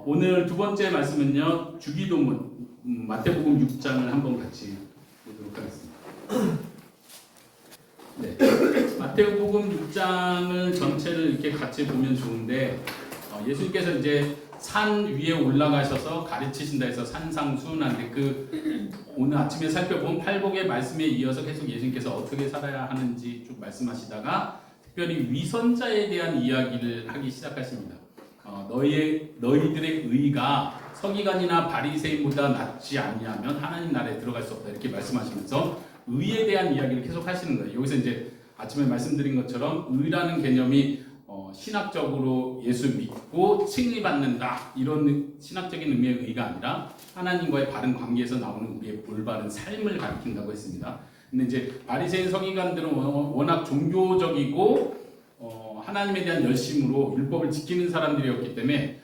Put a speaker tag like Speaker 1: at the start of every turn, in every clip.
Speaker 1: 오늘 두 번째 말씀은요, 주기도문 마태복음 6장을 한번 같이 보도록 하겠습니다. 네, 마태복음 6장을 전체를 이렇게 같이 보면 좋은데 예수님께서 이제 산 위에 올라가셔서 가르치신다 해서 산상수훈한데 오늘 아침에 살펴본 팔복의 말씀에 이어서 계속 예수님께서 어떻게 살아야 하는지 쭉 말씀하시다가 특별히 위선자에 대한 이야기를 하기 시작하십니다. 너희들의 의가 서기관이나 바리새인보다 낫지 않냐면 하나님 나라에 들어갈 수 없다 이렇게 말씀하시면서 의에 대한 이야기를 계속 하시는 거예요. 여기서 이제 아침에 말씀드린 것처럼 의라는 개념이 신학적으로 예수 믿고 칭의받는다 이런 신학적인 의미의 의가 아니라 하나님과의 바른 관계에서 나오는 우리의 올바른 삶을 가리킨다고 했습니다. 근데 이제 바리새인 서기관들은 워낙 종교적이고 하나님에 대한 열심으로 율법을 지키는 사람들이었기 때문에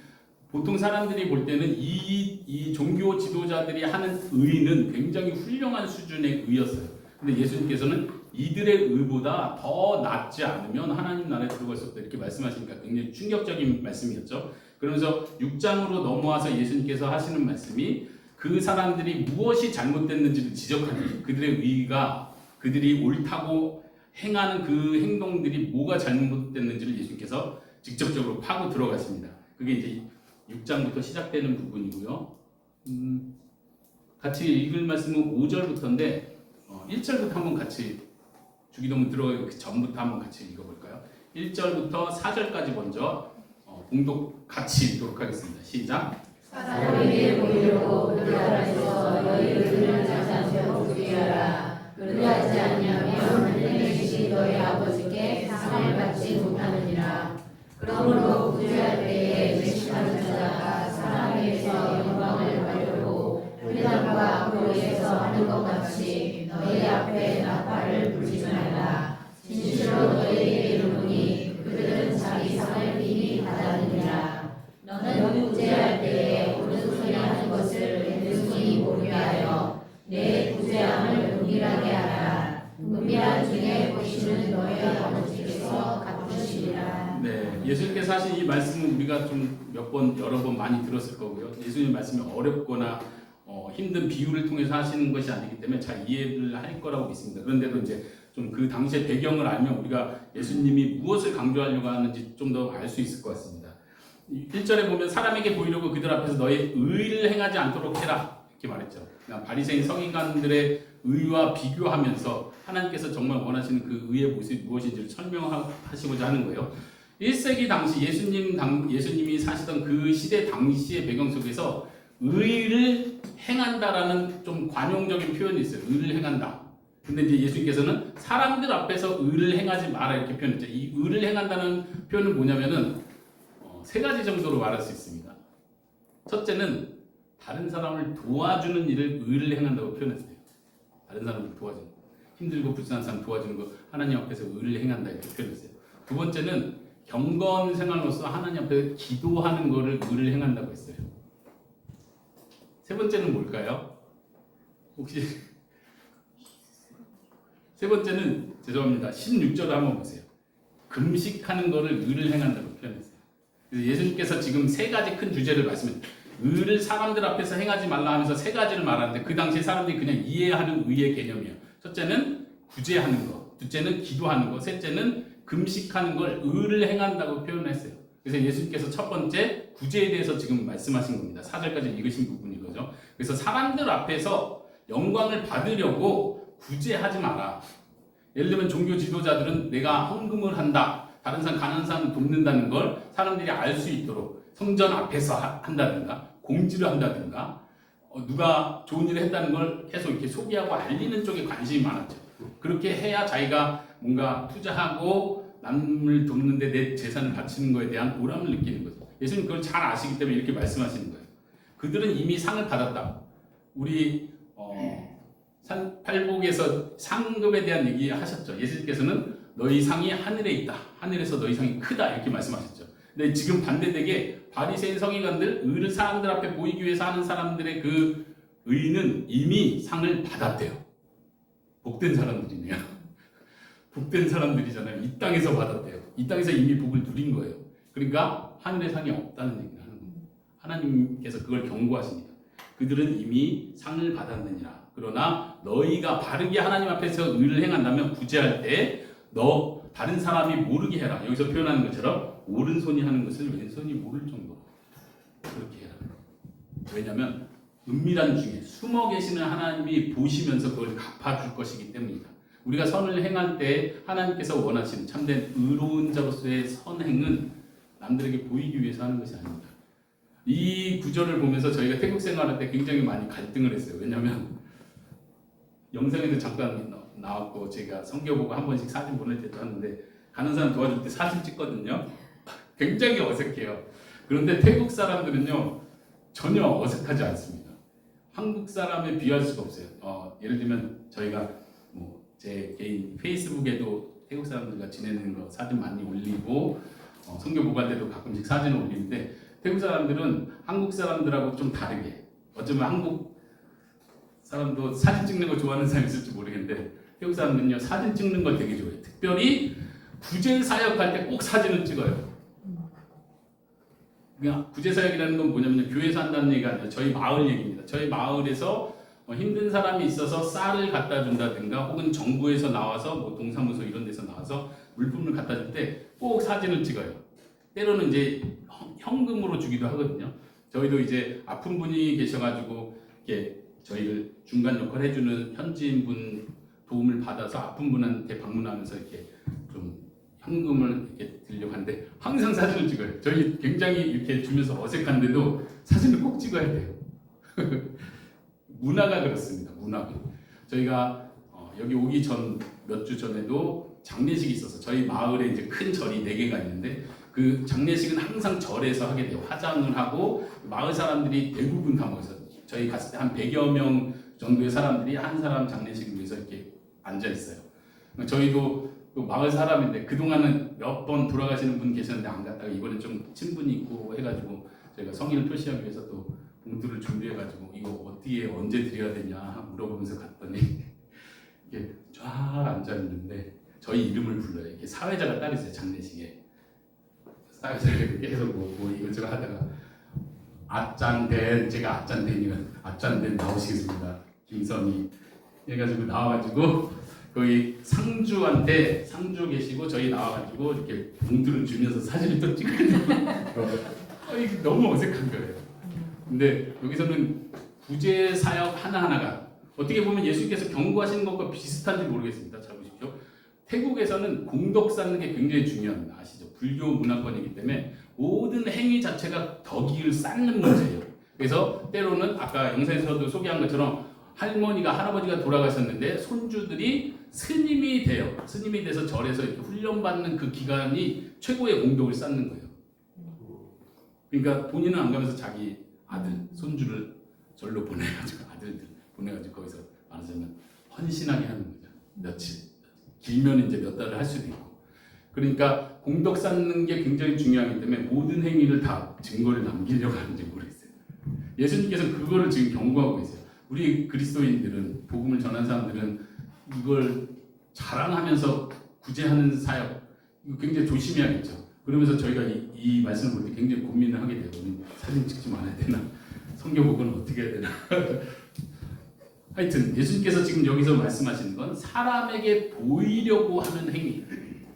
Speaker 1: 보통 사람들이 볼 때는 이 종교 지도자들이 하는 의는 굉장히 훌륭한 수준의 의였어요. 근데 예수님께서는 이들의 의보다 더 낫지 않으면 하나님 나라에 들어갈 수 없다 이렇게 말씀하시니까 굉장히 충격적인 말씀이었죠. 그러면서 6장으로 넘어와서 예수님께서 하시는 말씀이 그 사람들이 무엇이 잘못됐는지를 지적하는 그들의 의가 그들이 옳다고 행하는 그 행동들이 뭐가 잘못됐는지를 예수님께서 직접적으로 파고 들어가십니다. 그게 이제 6장부터 시작되는 부분이고요. 같이 읽을 말씀은 5절부터인데 1절부터 한번 같이 주기도문 들어가기 전부터 한번 같이 읽어볼까요? 1절부터 4절까지 먼저 봉독 같이 읽도록 하겠습니다. 시작!
Speaker 2: 사람에게 보이려고 그들에서 너희 의를 자자며 구비하라. 그리하지 않냐면 하늘에 계신 너희 아버지께 상을 받지 못하느니라. 그러므로 구제할 때에 외식하는 자가 사람에게서 영광을 받으려고 회당과 앞으로에서 하는 것 같이 너희 앞에 나팔을 불지 말라. 진실로 너희에게 이르노니 그들은 자기 상을 이미 받았느니라. 너는 구제할 때에 오른손이 하는 것을 왼손이 보게 하여 내 구제함을 은밀하게 하라. 은밀한 중에 보시는 너희 아버지께서 갚으시리라.
Speaker 1: 네, 예수님께서 하신 이 말씀은 우리가 좀 여러 번 많이 들었을 거고요. 예수님 말씀이 어렵거나 힘든 비유를 통해서 하시는 것이 아니기 때문에 잘 이해를 할 거라고 믿습니다. 그런데도 이제 좀 그 당시의 배경을 알면 우리가 예수님이 무엇을 강조하려고 하는지 좀 더 알 수 있을 것 같습니다. 1절에 보면 사람에게 보이려고 그들 앞에서 너의 의를 행하지 않도록 해라 이렇게 말했죠. 그러니까 바리새인 서기관들의 의와 비교하면서 하나님께서 정말 원하시는 그 의의 모습이 무엇인지를 설명하시고자 하는 거예요. 1세기 당시 예수님이 사시던 그 시대 당시의 배경 속에서 의를 행한다라는 좀 관용적인 표현이 있어요. 의를 행한다. 근데 이제 예수님께서는 사람들 앞에서 의를 행하지 마라 이렇게 표현했죠. 이 의를 행한다는 표현은 뭐냐면은 세 가지 정도로 말할 수 있습니다. 첫째는 다른 사람을 도와주는 일을 의를 행한다고 표현했어요. 다른 사람을 도와주는 거. 힘들고 불쌍한 사람 도와주는 거 하나님 앞에서 의를 행한다 이렇게 표현했어요. 두 번째는 경건 생활로서 하나님 앞에 기도하는 거를 의를 행한다고 했어요. 세 번째는 뭘까요? 혹시 세 번째는 죄송합니다. 16절을 한번 보세요. 금식하는 거를 의를 행한다고 표현했어요. 그래서 예수님께서 지금 세 가지 큰 주제를 말씀해요. 의를 사람들 앞에서 행하지 말라 하면서 세 가지를 말하는데 그 당시에 사람들이 그냥 이해하는 의의 개념이에요. 첫째는 구제하는 거, 둘째는 기도하는 거, 셋째는 금식하는 걸 의를 행한다고 표현했어요. 그래서 예수님께서 첫 번째 구제에 대해서 지금 말씀하신 겁니다. 4절까지 읽으신 부분인 거죠. 그래서 사람들 앞에서 영광을 받으려고 구제하지 마라. 예를 들면 종교 지도자들은 내가 헌금을 한다. 다른 사람 가난한 사람을 돕는다는 걸 사람들이 알 수 있도록 성전 앞에서 한다든가 공지를 한다든가 누가 좋은 일을 했다는 걸 계속 이렇게 소개하고 알리는 쪽에 관심이 많았죠. 그렇게 해야 자기가 뭔가 투자하고 남을 돕는데 내 재산을 바치는 거에 대한 보람을 느끼는 거죠. 예수님 그걸 잘 아시기 때문에 이렇게 말씀하시는 거예요. 그들은 이미 상을 받았다. 우리 팔복에서 상급에 대한 얘기 하셨죠. 예수님께서는 너희 상이 하늘에 있다. 하늘에서 너희 상이 크다. 이렇게 말씀하셨죠. 근데 지금 반대되게 바리새인 서기관들, 의를 사람들 앞에 보이기 위해서 하는 사람들의 그 의는 이미 상을 받았대요. 복된 사람들이네요. 복된 사람들이잖아요. 이 땅에서 받았대요. 이 땅에서 이미 복을 누린 거예요. 그러니까 하늘의 상이 없다는 얘기를 하는 겁니다. 하나님께서 그걸 경고하십니다. 그들은 이미 상을 받았느니라. 그러나 너희가 바르게 하나님 앞에서 의를 행한다면 구제할 때 너 다른 사람이 모르게 해라. 여기서 표현하는 것처럼 오른손이 하는 것을 왼손이 모를 정도로 그렇게 해라. 왜냐하면 은밀한 중에 숨어 계시는 하나님이 보시면서 그걸 갚아줄 것이기 때문이다. 우리가 선을 행할 때 하나님께서 원하시는 참된 의로운 자로서의 선행은 남들에게 보이기 위해서 하는 것이 아닙니다. 이 구절을 보면서 저희가 태국 생활할 때 굉장히 많이 갈등을 했어요. 왜냐하면 영상에도 잠깐 나왔고 제가 성경 보고 한 번씩 사진 보낼 때도 하는데 가는 사람 도와줄 때 사진 찍거든요. 굉장히 어색해요. 그런데 태국 사람들은요 전혀 어색하지 않습니다. 한국 사람에 비할 수가 없어요. 예를 들면 저희가 뭐 제 개인 페이스북에도 태국 사람들과 지내는 거 사진 많이 올리고 성경 보고할 때도 가끔씩 사진을 올리는데 태국 사람들은 한국 사람들하고 좀 다르게 어쩌면 한국 사람도 사진 찍는 거 좋아하는 사람이 있을지 모르겠는데 태국 사람들은요 사진 찍는 걸 되게 좋아해요. 특별히 구제 사역할 때 꼭 사진을 찍어요. 그냥 구제 사역이라는 건 뭐냐면 교회에서 한다는 얘기가 아니라 저희 마을 얘기입니다. 저희 마을에서 힘든 사람이 있어서 쌀을 갖다 준다든가 혹은 정부에서 나와서 뭐 동사무소 이런 데서 나와서 물품을 갖다 줄 때 꼭 사진을 찍어요. 때로는 이제 현금으로 주기도 하거든요. 저희도 이제 아픈 분이 계셔가지고 이렇게 저희를 중간 역할 해주는 현지인분 도움을 받아서 아픈 분한테 방문하면서 이렇게 좀 현금을 이렇게 드리려고 하는데 항상 사진을 찍어요. 저희 굉장히 이렇게 주면서 어색한데도 사진을 꼭 찍어야 돼요. 문화가 그렇습니다. 문화가. 저희가 여기 오기 전 몇 주 전에도 장례식이 있어서 저희 마을에 이제 큰 절이 4개가 있는데 그 장례식은 항상 절에서 하게 돼요. 화장을 하고 마을 사람들이 대부분 다 모여서 저희 갔을 때 한 100여 명 정도의 사람들이 한 사람 장례식을 위해서 이렇게 앉아 있어요. 저희도 또 마을 사람인데 그동안은 몇 번 돌아가시는 분 계셨는데 안 갔다가 이번에 좀 친분이 있고 해가지고 저희가 성의를 표시하기 위해서 또 봉투를 준비해가지고 이거 어디에 언제 드려야 되냐 물어보면서 갔더니 이게 쫙 앉아 있는데 저희 이름을 불러요. 이게 사회자가 따로 있어요. 장례식에 사회자가 계속 뭐 이것저것 하다가 아짠된 제가 아짠된이면 아짠된 나오시겠습니다. 김선희 해가지고 나와가지고 거기 상주한테 상주 계시고 저희 나와가지고 이렇게 봉투를 주면서 사진을 또 찍거든요. 이게 너무 어색한 거예요. 근데 여기서는 구제 사역 하나하나가 어떻게 보면 예수님께서 경고하시는 것과 비슷한지 모르겠습니다. 잘 보십시오. 태국에서는 공덕 쌓는 게 굉장히 중요합니다. 아시죠? 불교 문화권이기 때문에 모든 행위 자체가 덕을 쌓는 문제예요. 그래서 때로는 아까 영상에서도 소개한 것처럼 할머니가 할아버지가 돌아가셨는데 손주들이 스님이 돼요. 스님이 돼서 절에서 이렇게 훈련받는 그 기간이 최고의 공덕을 쌓는 거예요. 그러니까 본인은 안 가면서 자기 아들, 손주를 절로 보내가지고 아들들 보내가지고 거기서 말하자면 헌신하게 하는 거죠. 며칠 길면 이제 몇 달을 할 수도 있고. 그러니까 공덕 쌓는 게 굉장히 중요하기 때문에 모든 행위를 다 증거를 남기려고 하는지 모르겠어요. 예수님께서 그거를 지금 경고하고 계세요. 우리 그리스도인들은 복음을 전한 사람들은 이걸 자랑하면서 구제하는 사역 이거 굉장히 조심해야겠죠. 그러면서 저희가 이 말씀을 볼 때 굉장히 고민을 하게 돼요. 우리 사진 찍지 말아야 되나? 성경 복음은 어떻게 해야 되나? 하여튼 예수님께서 지금 여기서 말씀하시는 건 사람에게 보이려고 하는 행위,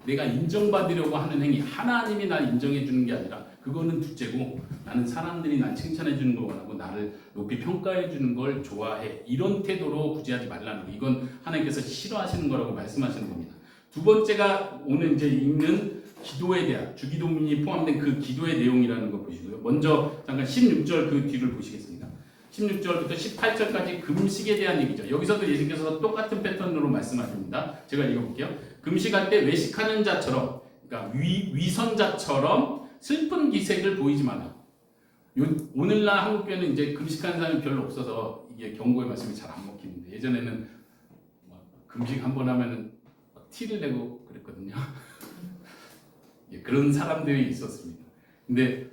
Speaker 1: 내가 인정받으려고 하는 행위, 하나님이 날 인정해 주는 게 아니라 그거는 둘째고 나는 사람들이 날 칭찬해 주는 걸 원하고 나를 높이 평가해 주는 걸 좋아해. 이런 태도로 구제하지 말라는 거. 이건 하나님께서 싫어하시는 거라고 말씀하시는 겁니다. 두 번째가 오늘 이제 읽는 기도에 대한 주기도문이 포함된 그 기도의 내용이라는 거 보시고요. 먼저 잠깐 16절 그 뒤를 보시겠습니다. 16절부터 18절까지 금식에 대한 얘기죠. 여기서도 예수님께서 똑같은 패턴으로 말씀하십니다. 제가 읽어볼게요. 금식할 때 외식하는 자처럼, 그러니까 위선자처럼 슬픈 기색을 보이지 마라. 오늘날 한국교회는 이제 금식하는 사람이 별로 없어서 이게 경고의 말씀이 잘 안 먹히는데 예전에는 금식 한번 하면은 티를 내고 그랬거든요. 그런 사람들이 있었습니다. 근데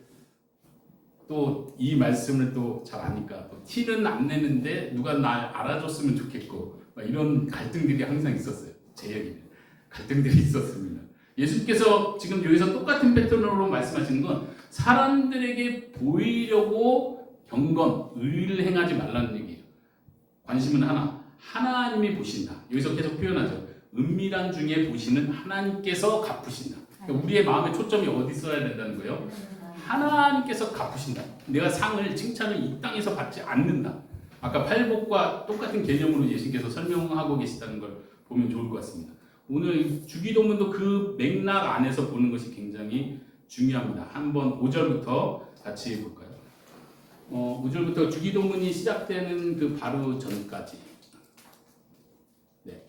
Speaker 1: 또 이 말씀을 또 잘 아니까 또 티는 안 내는데 누가 날 알아줬으면 좋겠고 이런 갈등들이 항상 있었어요. 제 얘기는 갈등들이 있었습니다. 예수님께서 지금 여기서 똑같은 패턴으로 말씀하시는 건 사람들에게 보이려고 경건, 의를 행하지 말라는 얘기예요. 관심은 하나, 하나님이 보신다. 여기서 계속 표현하죠. 은밀한 중에 보시는 하나님께서 갚으신다. 그러니까 우리의 마음의 초점이 어디 있어야 된다는 거예요? 하나님께서 갚으신다. 내가 상을, 칭찬을 이 땅에서 받지 않는다. 아까 팔복과 똑같은 개념으로 예수님께서 설명하고 계시다는 걸 보면 좋을 것 같습니다. 오늘 주기도문도 그 맥락 안에서 보는 것이 굉장히 중요합니다. 한번 5절부터 같이 볼까요? 5절부터 주기도문이 시작되는 그 바로 전까지, 네,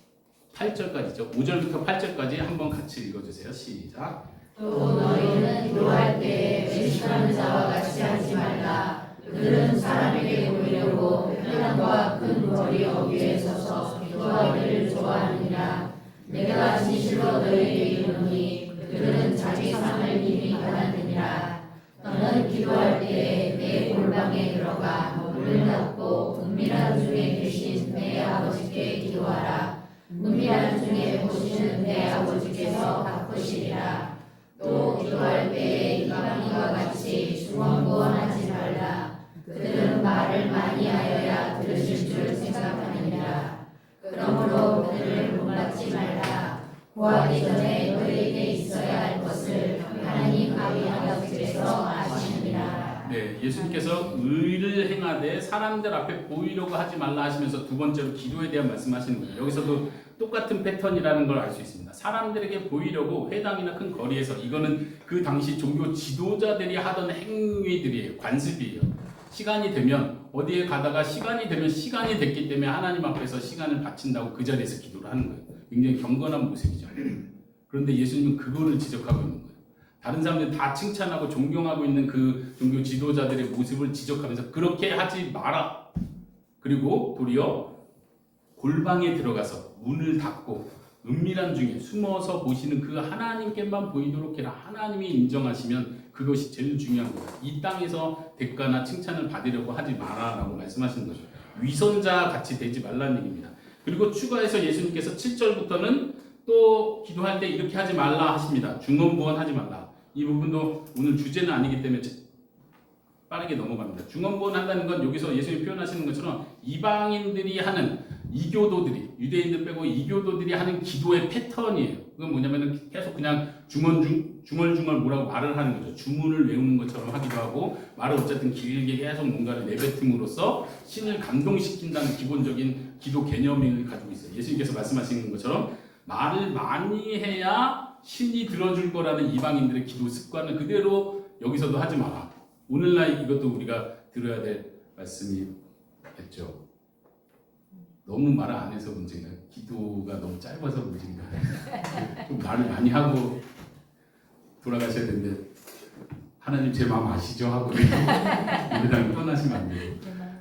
Speaker 1: 8절까지죠. 5절부터 8절까지 한번 같이 읽어주세요. 시작.
Speaker 2: 또 너희는 기도할 때 외식하는 자와 같이 하지 말라. 그들은 사람에게 보이려고 회당과 큰 거리 어귀에 서서 기도하기를 좋아하느니라. 내가 진실로 너희에게 이르노니 그들은 자기 상을 이미 받았느니라. 너는 기도할 때 내 골방에 들어가 문을 닫고 은밀한 중에 계신 내 아버지께 기도하라. 은밀한 중에 보시는 내 아버지께서 갚으시리라. 또 기도할 때 이방인과 같이 중언부언하지 말라. 그들은 말을 많이 하여야 들으실 줄 생각하느니라. 그러므로 그들을 본받지 말라. 구하기 전에 너희에게 있어야 할 것을 하나님 아버지께서 아시느니라.
Speaker 1: 네, 예수님께서 의를 행하되 사람들 앞에 보이려고 하지 말라 하시면서 두 번째로 기도에 대한 말씀하시는 거예요. 여기서도 똑같은 패턴이라는 걸 알 수 있습니다. 사람들에게 보이려고 회당이나 큰 거리에서, 이거는 그 당시 종교 지도자들이 하던 행위들이에요. 관습이에요. 시간이 되면 어디에 가다가 시간이 되면 시간이 됐기 때문에 하나님 앞에서 시간을 바친다고 그 자리에서 기도를 하는 거예요. 굉장히 경건한 모습이죠. 그런데 예수님은 그거를 지적하고 있는 거예요. 다른 사람들 다 칭찬하고 존경하고 있는 그 종교 지도자들의 모습을 지적하면서 그렇게 하지 마라. 그리고 도리어 골방에 들어가서 문을 닫고 은밀한 중에 숨어서 보시는 그 하나님께만 보이도록 해라. 하나님이 인정하시면 그것이 제일 중요한 거예요. 이 땅에서 대가나 칭찬을 받으려고 하지 마라라고 말씀하시는 거죠. 위선자 같이 되지 말라는 얘기입니다. 그리고 추가해서 예수님께서 7절부터는 또 기도할 때 이렇게 하지 말라 하십니다. 중언부언하지 말라. 이 부분도 오늘 주제는 아니기 때문에 빠르게 넘어갑니다. 중언부언 한다는 건 여기서 예수님이 표현하시는 것처럼 이방인들이 하는, 이교도들이, 유대인들 빼고 이교도들이 하는 기도의 패턴이에요. 그건 뭐냐면은 계속 그냥 중얼중얼 뭐라고 말을 하는 거죠. 주문을 외우는 것처럼 하기도 하고, 말을 어쨌든 길게 계속 뭔가를 내뱉음으로써 신을 감동시킨다는 기본적인 기도 개념을 가지고 있어요. 예수님께서 말씀하시는 것처럼 말을 많이 해야 신이 들어줄 거라는 이방인들의 기도 습관을 그대로 여기서도 하지 마라. 오늘날 이것도 우리가 들어야 될 말씀이겠죠. 너무 말을 안 해서 문제인가요? 기도가 너무 짧아서 문제인가요? 좀 말을 많이 하고 돌아가셔야 되는데, 하나님 제 마음 아시죠? 하고 예배당을 떠나시면 안 돼요.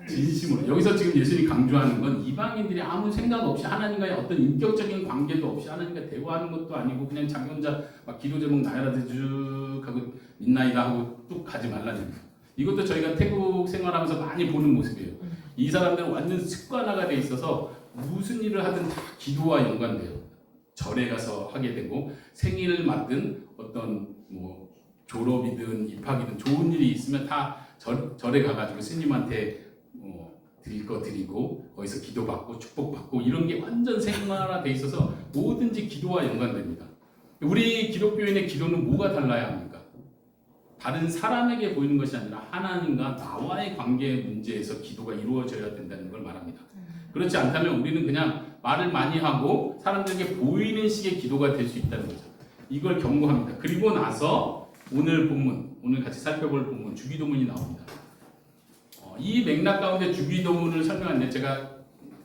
Speaker 1: 진심으로. 여기서 지금 예수님이 강조하는 건 이방인들이 아무 생각 없이 하나님과의 어떤 인격적인 관계도 없이 하나님과 대화하는 것도 아니고 그냥 자기 혼자 막 기도 제목 나열하듯 쭉 하고 mid나이다 하고 뚝 가지 말라는 거예요. 이것도 저희가 태국 생활하면서 많이 보는 모습이에요. 이 사람들은 완전 습관화가 돼 있어서 무슨 일을 하든 다 기도와 연관돼요. 절에 가서 하게 되고, 생일을 맞든 어떤 뭐 졸업이든 입학이든 좋은 일이 있으면 다 절에 가가지고 스님한테 드릴 거 드리고 거기서 기도받고 축복받고 이런 게 완전 생활화돼 있어서 뭐든지 기도와 연관됩니다. 우리 기독교인의 기도는 뭐가 달라야 합니까? 다른 사람에게 보이는 것이 아니라 하나님과 나와의 관계 문제에서 기도가 이루어져야 된다는 걸 말합니다. 그렇지 않다면 우리는 그냥 말을 많이 하고 사람들에게 보이는 식의 기도가 될 수 있다는 거죠. 이걸 경고합니다. 그리고 나서 오늘 본문, 오늘 같이 살펴볼 본문 주기도문이 나옵니다. 이 맥락 가운데 주기도문을 설명하는데, 제가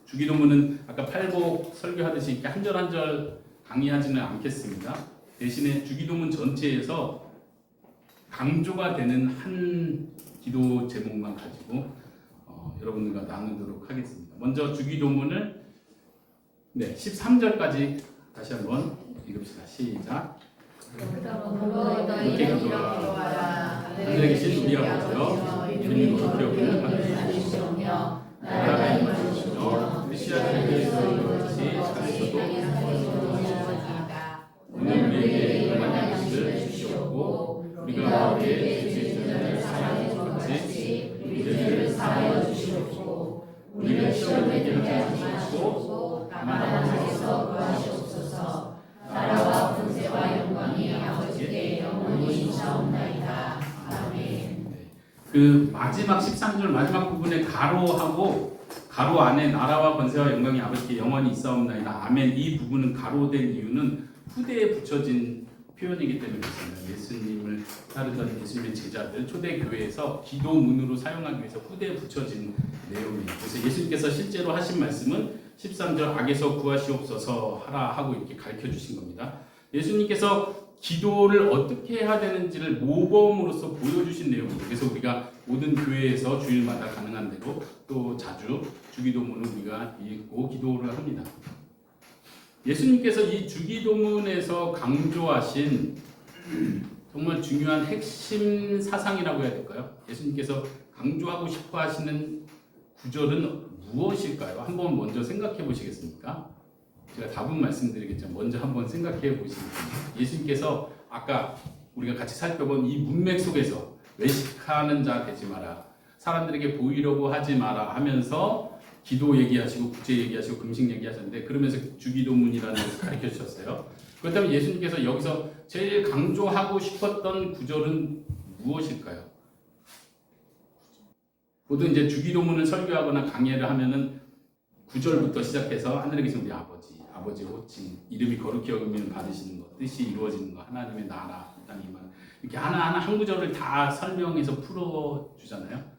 Speaker 1: 주기도문은 아까 팔복 설교하듯이 이렇게 한 절 한 절 강의하지는 않겠습니다. 대신에 주기도문 전체에서 강조가 되는 한 기도 제목만 가지고 여러분들과 나누도록 하겠습니다. 먼저 주기도문을 13절까지 다시 한번 읽읍시다. 시작. 이렇게 기도하라. 하늘에 계신 우리 아버지여, 이름이 거룩히 여김을 받으시옵며 나라가 임하시옵며 뜻이 하늘에서 이루어지듯이 하늘에서도 오늘 우리에게 우리가 우리의 죄를 사하여 준 같이 우리 죄를 사하여 주시옵고 우리를 시험에 들게 하지 마시옵고 다만 악에서 구하시옵소서. 나라와 권세와 영광이 아버지께 영원히 있사옵나이다. 아멘. 그 마지막 13절 마지막 부분에 가로하고 가로 안에 나라와 권세와 영광이 아버지께 영원히 있사옵나이다. 아멘. 이 부분은 가로된 이유는 후대에 붙여진 표현이기 때문에 그렇습니다. 예수님을 따르던 예수님의 제자들 초대교회에서 기도문으로 사용하기 위해서 후대에 붙여진 내용이에요. 그래서 예수님께서 실제로 하신 말씀은 13절 악에서 구하시옵소서 하라 하고 이렇게 가르쳐 주신 겁니다. 예수님께서 기도를 어떻게 해야 되는지를 모범으로서 보여주신 내용이에요. 그래서 우리가 모든 교회에서 주일마다 가능한 대로 또 자주 주기도문을 우리가 읽고 기도를 합니다. 예수님께서 이 주기도문에서 강조하신 정말 중요한 핵심 사상이라고 해야 될까요? 예수님께서 강조하고 싶어 하시는 구절은 무엇일까요? 한번 먼저 생각해 보시겠습니까? 제가 답은 말씀드리겠지만 먼저 한번 생각해 보시겠습니다. 예수님께서 아까 우리가 같이 살펴본 이 문맥 속에서 외식하는 자 되지 마라, 사람들에게 보이려고 하지 마라 하면서 기도 얘기하시고 국제 얘기하시고 금식 얘기하셨는데 그러면서 주기도문이라는 것을 가르쳐 주셨어요. 그렇다면 예수님께서 여기서 제일 강조하고 싶었던 구절은 무엇일까요? 보통 이제 주기도문을 설교하거나 강해를 하면은 9절부터 시작해서 하늘에 계신 우리 아버지의 호칭, 이름이 거룩히 여김을 받으시는 것, 뜻이 이루어지는 것, 하나님의 나라, 땅이만 이렇게 하나하나 한 구절을 다 설명해서 풀어주잖아요.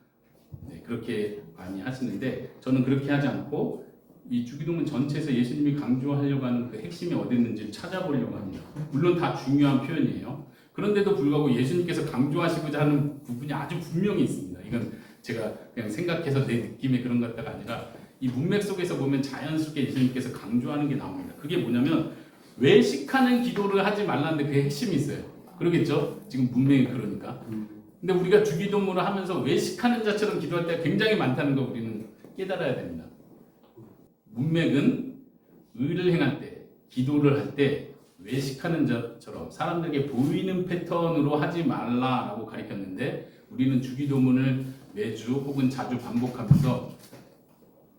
Speaker 1: 네, 그렇게 많이 하시는데 저는 그렇게 하지 않고 이 주기도문 전체에서 예수님이 강조하려고 하는 그 핵심이 어디 있는지 찾아보려고 합니다. 물론 다 중요한 표현이에요. 그런데도 불구하고 예수님께서 강조하시고자 하는 부분이 아주 분명히 있습니다. 이건 제가 그냥 생각해서 내 느낌에 그런 것 같다가 아니라 이 문맥 속에서 보면 자연스럽게 예수님께서 강조하는 게 나옵니다. 그게 뭐냐면 외식하는 기도를 하지 말라는데 그 핵심이 있어요. 그러겠죠? 지금 문맥이 그러니까. 근데 우리가 주기도문을 하면서 외식하는 자처럼 기도할 때가 굉장히 많다는 거 우리는 깨달아야 됩니다. 문맥은 의를 행할 때, 기도를 할 때 외식하는 자처럼 사람들에게 보이는 패턴으로 하지 말라라고 가르쳤는데 우리는 주기도문을 매주 혹은 자주 반복하면서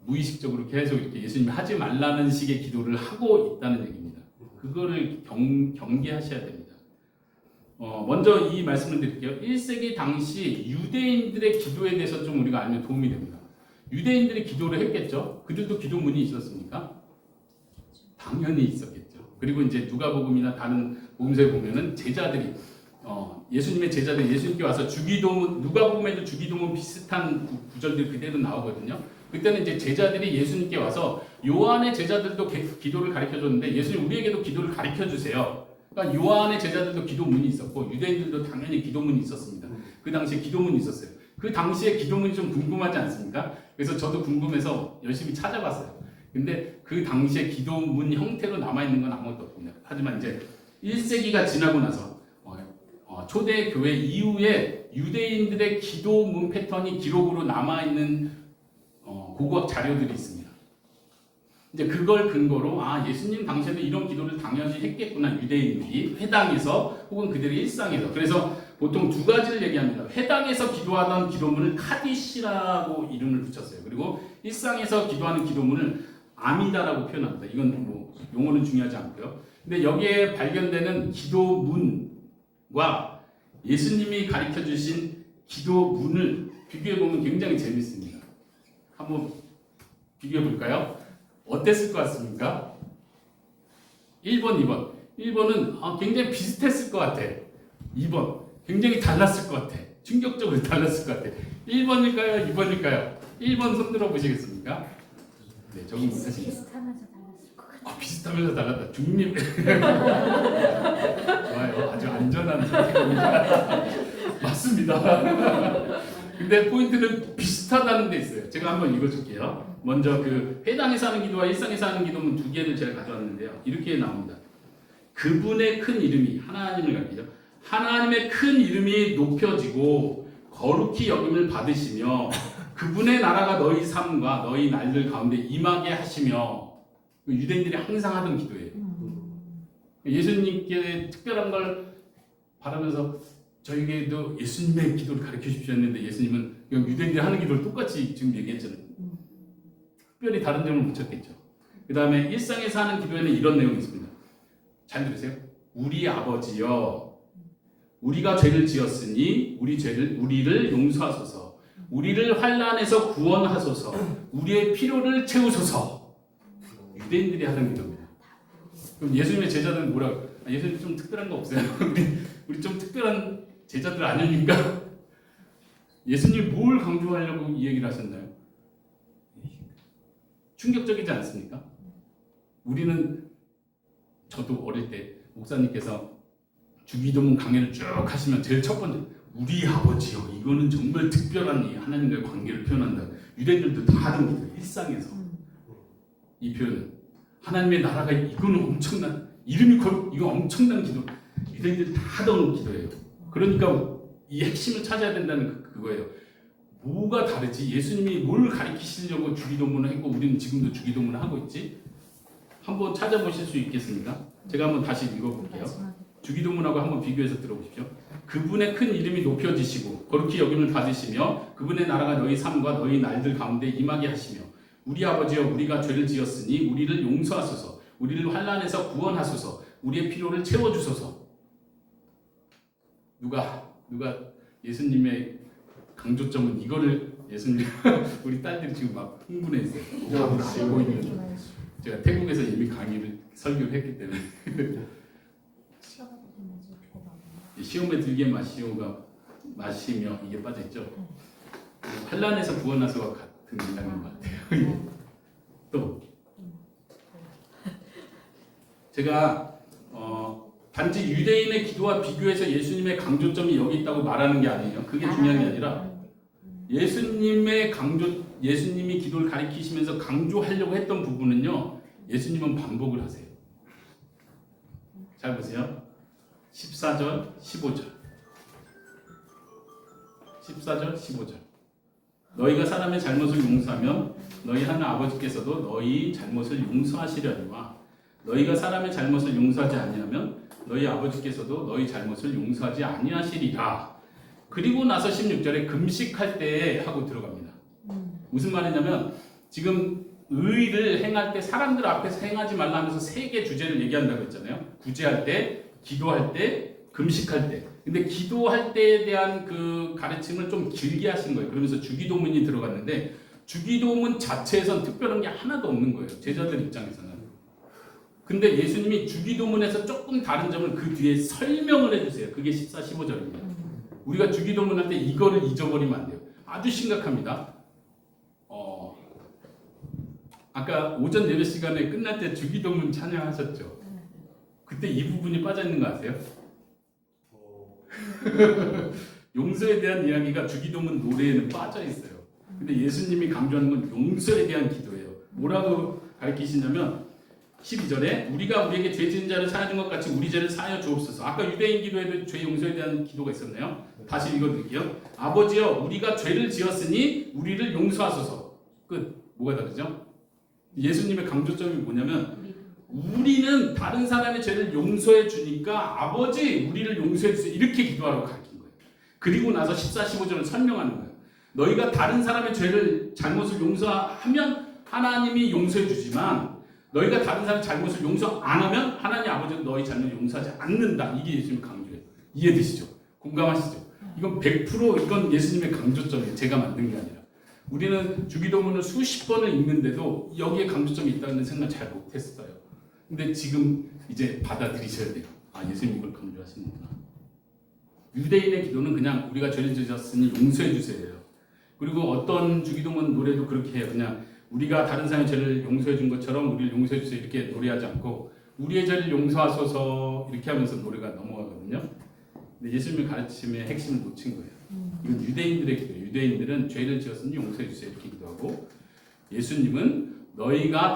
Speaker 1: 무의식적으로 계속 이렇게 예수님이 하지 말라는 식의 기도를 하고 있다는 얘기입니다. 그거를 경계하셔야 됩니다. 먼저 이 말씀을 드릴게요. 1세기 당시 유대인들의 기도에 대해서 좀 우리가 알면 도움이 됩니다. 유대인들이 기도를 했겠죠? 그들도 기도문이 있었습니까? 당연히 있었겠죠. 그리고 이제 누가복음이나 다른 복음서에 보면은 제자들이 예수님의 제자들이 예수님께 와서 주기도문, 누가복음에도 주기도문 비슷한 구절들이 그대로 나오거든요. 그때는 이제 제자들이 예수님께 와서 요한의 제자들도 기도를 가르쳐 줬는데 예수님 우리에게도 기도를 가르쳐 주세요. 그러니까 요한의 제자들도 기도문이 있었고 유대인들도 당연히 기도문이 있었습니다. 그 당시에 기도문이 있었어요. 그 당시에 기도문이 좀 궁금하지 않습니까? 그래서 저도 궁금해서 열심히 찾아봤어요. 근데 그 당시에 기도문 형태로 남아있는 건 아무것도 없습니다. 하지만 이제 1세기가 지나고 나서 초대 교회 이후에 유대인들의 기도문 패턴이 기록으로 남아있는 고고학 자료들이 있습니다. 이제 그걸 근거로 예수님 당시에도 이런 기도를 당연히 했겠구나 유대인들이 회당에서 혹은 그들의 일상에서. 그래서 보통 두 가지를 얘기합니다. 회당에서 기도하던 기도문을 카디시라고 이름을 붙였어요. 그리고 일상에서 기도하는 기도문을 아미다라고 표현합니다. 이건 뭐 용어는 중요하지 않고요. 근데 여기에 발견되는 기도문과 예수님이 가르쳐 주신 기도문을 비교해 보면 굉장히 재밌습니다. 한번 비교해 볼까요? 어땠을 것 같습니까? 1번, 2번. 1번은 굉장히 비슷했을 것 같아. 2번. 굉장히 달랐을 것 같아. 충격적으로 달랐을 것 같아. 1번일까요? 2번일까요? 1번 손 들어 보시겠습니까? 네, 적응 못하시죠?
Speaker 3: 비슷하면서 달랐을 것 같아요.
Speaker 1: 비슷하면서 달랐다. 중립. 좋아요. 아주 안전한 선택입니다. 맞습니다. 근데 포인트는 비슷하다는 데 있어요. 제가 한번 읽어줄게요. 먼저 그 회당에서 하는 기도와 일상에서 하는 기도는 두 개를 제가 가져왔는데요. 이렇게 나옵니다. 그분의 큰 이름이 하나님을 가리키죠. 하나님의 큰 이름이 높여지고 거룩히 여김을 받으시며 그분의 나라가 너희 삶과 너희 날들 가운데 임하게 하시며. 유대인들이 항상 하던 기도예요. 예수님께 특별한 걸 바라면서 저에게도 예수님의 기도를 가르쳐 주십시오 했는데 예수님은 그냥 유대인들이 하는 기도를 똑같이 지금 얘기했잖아요. 특별히 다른 점을 붙였겠죠. 그 다음에 일상에서 하는 기도에는 이런 내용이 있습니다. 잘 들으세요. 우리 아버지여, 우리가 죄를 지었으니 우리를 용서하소서. 우리를 환난에서 구원하소서. 우리의 필요를 채우소서. 유대인들이 하는 기도입니다. 그럼 예수님의 제자들은 뭐라고? 예수님 좀 특별한 거 없어요? 우리 좀 특별한 제자들 아닙니까? 예수님 뭘 강조하려고 이 얘기를 하셨나요? 충격적이지 않습니까? 우리는 저도 어릴 때 목사님께서 주기도문 강해를 쭉 하시면 제일 첫 번째 우리 아버지요, 이거는 정말 특별한 이 하나님과의 관계를 표현한다. 유대인들도 다 하던 기도, 일상에서 이 표현은 하나님의 나라가 이거는 엄청난 이름이 이거 엄청난 기도. 유대인들이 다 하던 기도예요. 그러니까 이 핵심을 찾아야 된다는 그거예요. 뭐가 다르지? 예수님이 뭘 가르치시려고 주기도문을 했고 우리는 지금도 주기도문을 하고 있지? 한번 찾아보실 수 있겠습니까? 제가 한번 다시 읽어볼게요. 주기도문하고 한번 비교해서 들어보십시오. 그분의 큰 이름이 높여지시고 거룩히 여김을 받으시며 그분의 나라가 너희 삶과 너희 날들 가운데 임하게 하시며 우리 아버지여 우리가 죄를 지었으니 우리를 용서하소서. 우리를 환난에서 구원하소서. 우리의 필요를 채워주소서. 누가 예수님의 강조점은 이거를 예수님 우리 딸들이 지금 막 흥분했어요. 알고 있는 제가 태국에서 이미 강의를 설교를 했기 때문에 시험에 들게 마시며 이게 빠져있죠. 환난에서 구원하소와 같은 문장인 것 같아요. 또 제가 단지 유대인의 기도와 비교해서 예수님의 강조점이 여기 있다고 말하는 게 아니에요. 그게 중요한 게 아니라 예수님이 기도를 가리키시면서 강조하려고 했던 부분은요. 예수님은 반복을 하세요. 잘 보세요. 14절, 15절. 14절, 15절. 너희가 사람의 잘못을 용서하면 너희 하는 아버지께서도 너희 잘못을 용서하시려니와 너희가 사람의 잘못을 용서하지 아니하면 너희 아버지께서도 너희 잘못을 용서하지 아니하시리라. 그리고 나서 16절에 금식할 때 하고 들어갑니다. 무슨 말이냐면 지금 의를 행할 때 사람들 앞에서 행하지 말라 하면서 세 개 주제를 얘기한다고 했잖아요. 구제할 때, 기도할 때, 금식할 때. 근데 기도할 때에 대한 그 가르침을 좀 길게 하신 거예요. 그러면서 주기도문이 들어갔는데 주기도문 자체에선 특별한 게 하나도 없는 거예요. 제자들 입장에서는. 근데 예수님이 주기도문에서 조금 다른 점을 그 뒤에 설명을 해주세요. 그게 14, 15절입니다. 우리가 주기도문 할 때 이거를 잊어버리면 안 돼요. 아주 심각합니다. 아까 오전 예배 시간에 끝날 때 주기도문 찬양하셨죠? 그때 이 부분이 빠져있는 거 아세요? 용서에 대한 이야기가 주기도문 노래에는 빠져있어요. 근데 예수님이 강조하는 건 용서에 대한 기도예요. 뭐라고 가르치시냐면 12절에 우리가 우리에게 죄 지은 자를 사하는 것 같이 우리 죄를 사하여 주옵소서. 아까 유대인 기도에도 죄 용서에 대한 기도가 있었나요? 다시 읽어드릴게요. 아버지여 우리가 죄를 지었으니 우리를 용서하소서. 끝. 뭐가 다르죠? 예수님의 강조점이 뭐냐면 우리는 다른 사람의 죄를 용서해 주니까 아버지 우리를 용서해 주세요. 이렇게 기도하라고 가르친 거예요. 그리고 나서 14, 15절을 설명하는 거예요. 너희가 다른 사람의 잘못을 용서하면 하나님이 용서해 주지만 너희가 다른 사람의 잘못을 용서 안 하면 하나님 아버지는 너희 잘못을 용서하지 않는다. 이게 예수님의 강조예요. 이해되시죠? 공감하시죠? 이건 100% 이건 예수님의 강조점이에요. 제가 만든 게 아니라. 우리는 주기도문을 수십 번을 읽는데도 여기에 강조점이 있다는 생각 잘 못했어요. 근데 지금 이제 받아들이셔야 돼요. 아, 예수님 이걸 강조하시는구나. 유대인의 기도는 그냥 우리가 죄를 지었으니 용서해 주세요. 그리고 어떤 주기도문 노래도 그렇게 해요. 그냥 우리가 다른 사람의 죄를 용서해 준 것처럼 우리를 용서해 주세요. 이렇게 노래하지 않고 우리의 죄를 용서하소서 이렇게 하면서 노래가 넘어가거든요. 근데 예수님의 가르침의 핵심을 놓친 거예요. 이건 유대인들의 기도예요. 유대인들은 죄를 지었으니 용서해 주세요 이렇게 기도하고 예수님은 너희가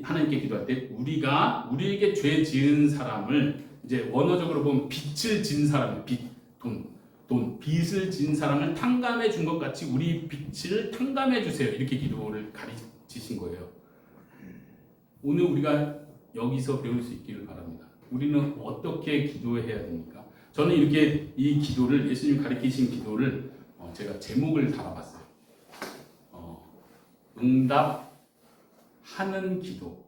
Speaker 1: 하나님께 기도할 때 우리에게 죄 지은 사람을 이제 원어적으로 보면 빚을 진 사람, 빚을 진 사람을 탕감해 준 것 같이 우리 빚을 탕감해 주세요. 이렇게 기도를 가르치신 거예요. 오늘 우리가 여기서 배울 수 있기를 바랍니다. 우리는 어떻게 기도해야 됩니까? 저는 이렇게 이 기도를 예수님 가르치신 기도를 제가 제목을 달아봤어요. 응답하는 기도.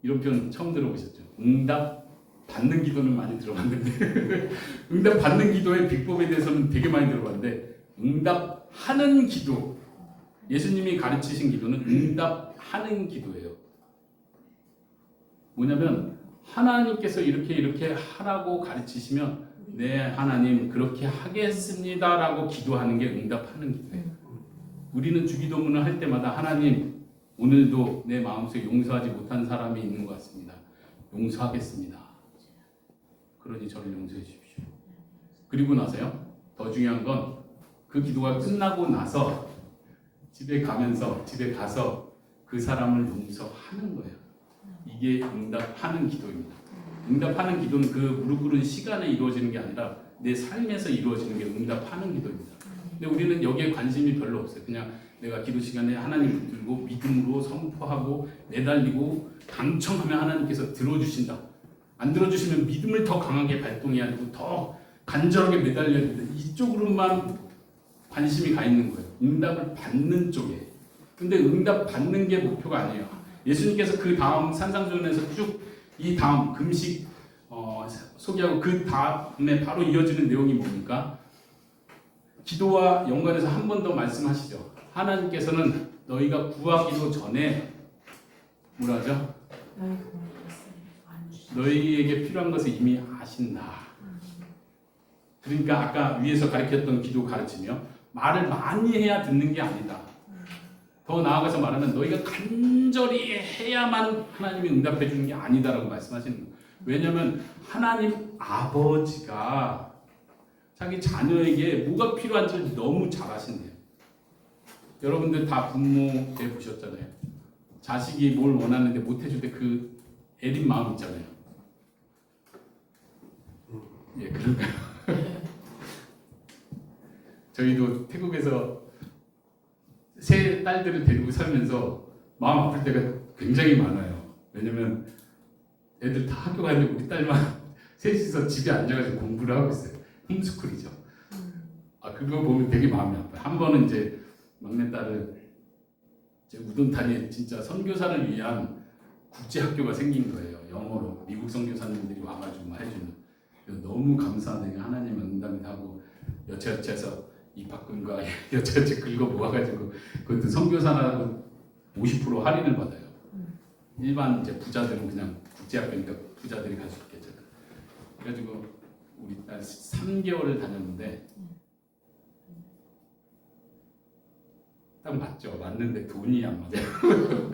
Speaker 1: 이런 표현 처음 들어보셨죠? 응답 받는 기도는 많이 들어봤는데 응답 받는 기도의 비법에 대해서는 되게 많이 들어봤는데 응답하는 기도. 예수님이 가르치신 기도는 응답하는 기도예요. 뭐냐면 하나님께서 이렇게 하라고 가르치시면 네 하나님 그렇게 하겠습니다라고 기도하는 게 응답하는 기도예요. 우리는 주기도문을 할 때마다 하나님 오늘도 내 마음속에 용서하지 못한 사람이 있는 것 같습니다. 용서하겠습니다. 그러니 저를 용서해 주십시오. 그리고 나서요. 더 중요한 건 그 기도가 끝나고 나서 집에 가서 그 사람을 용서하는 거예요. 이게 응답하는 기도입니다. 응답하는 기도는 그 무릎 꿇은 시간에 이루어지는 게 아니라 내 삶에서 이루어지는 게 응답하는 기도입니다. 근데 우리는 여기에 관심이 별로 없어요. 그냥 내가 기도 시간에 하나님 붙들고 믿음으로 선포하고 매달리고 강청하면 하나님께서 들어주신다. 안 들어주시면 믿음을 더 강하게 발동해야 되고 더 간절하게 매달려야 된다. 이쪽으로만 관심이 가 있는 거예요. 응답을 받는 쪽에. 근데 응답 받는 게 목표가 아니에요. 예수님께서 그 다음 산상수훈에서 쭉 이 다음 금식 소개하고 그 다음에 바로 이어지는 내용이 뭡니까? 기도와 연관해서 한 번 더 말씀하시죠. 하나님께서는 너희가 구하기도 전에 뭐라 하죠? 너희에게 필요한 것을 이미 아신다. 그러니까 아까 위에서 가르쳤던 기도 가르치며 말을 많이 해야 듣는 게 아니다. 더 나아가서 말하면 너희가 간절히 해야만 하나님이 응답해 주는 게 아니다라고 말씀하시는 거예요. 왜냐하면 하나님 아버지가 자기 자녀에게 뭐가 필요한지 너무 잘 아신대요. 여러분들 다 부모 때 보셨잖아요. 자식이 뭘 원하는데 못 해줄 때 그 애린 마음 있잖아요. 예, 그런가요? 저희도 태국에서 세 딸들을 데리고 살면서 마음 아플 때가 굉장히 많아요. 왜냐면 애들 다 학교 가는데 우리 딸만 셋이서 집에 앉아가지고 공부를 하고 있어요. 홈스쿨이죠. 그거 보면 되게 마음이 아파요. 한 번은 이제 막내딸을 이제 우돈탄에 진짜 선교사를 위한 국제학교가 생긴 거예요. 영어로 미국 선교사님들이 와가지고 막 해주는. 너무 감사하네요. 하나님 응답이다 하고 여차여차해서 입학금과 여차여차 긁어 모아가지고 그것도 선교사라고 50% 할인을 받아요. 일반 이제 부자들은 그냥 국제학교니까 부자들이 갈 수 있겠죠. 그래가지고 우리 딸 3개월을 다녔는데 딱 맞죠. 맞는데 돈이 안 맞아요.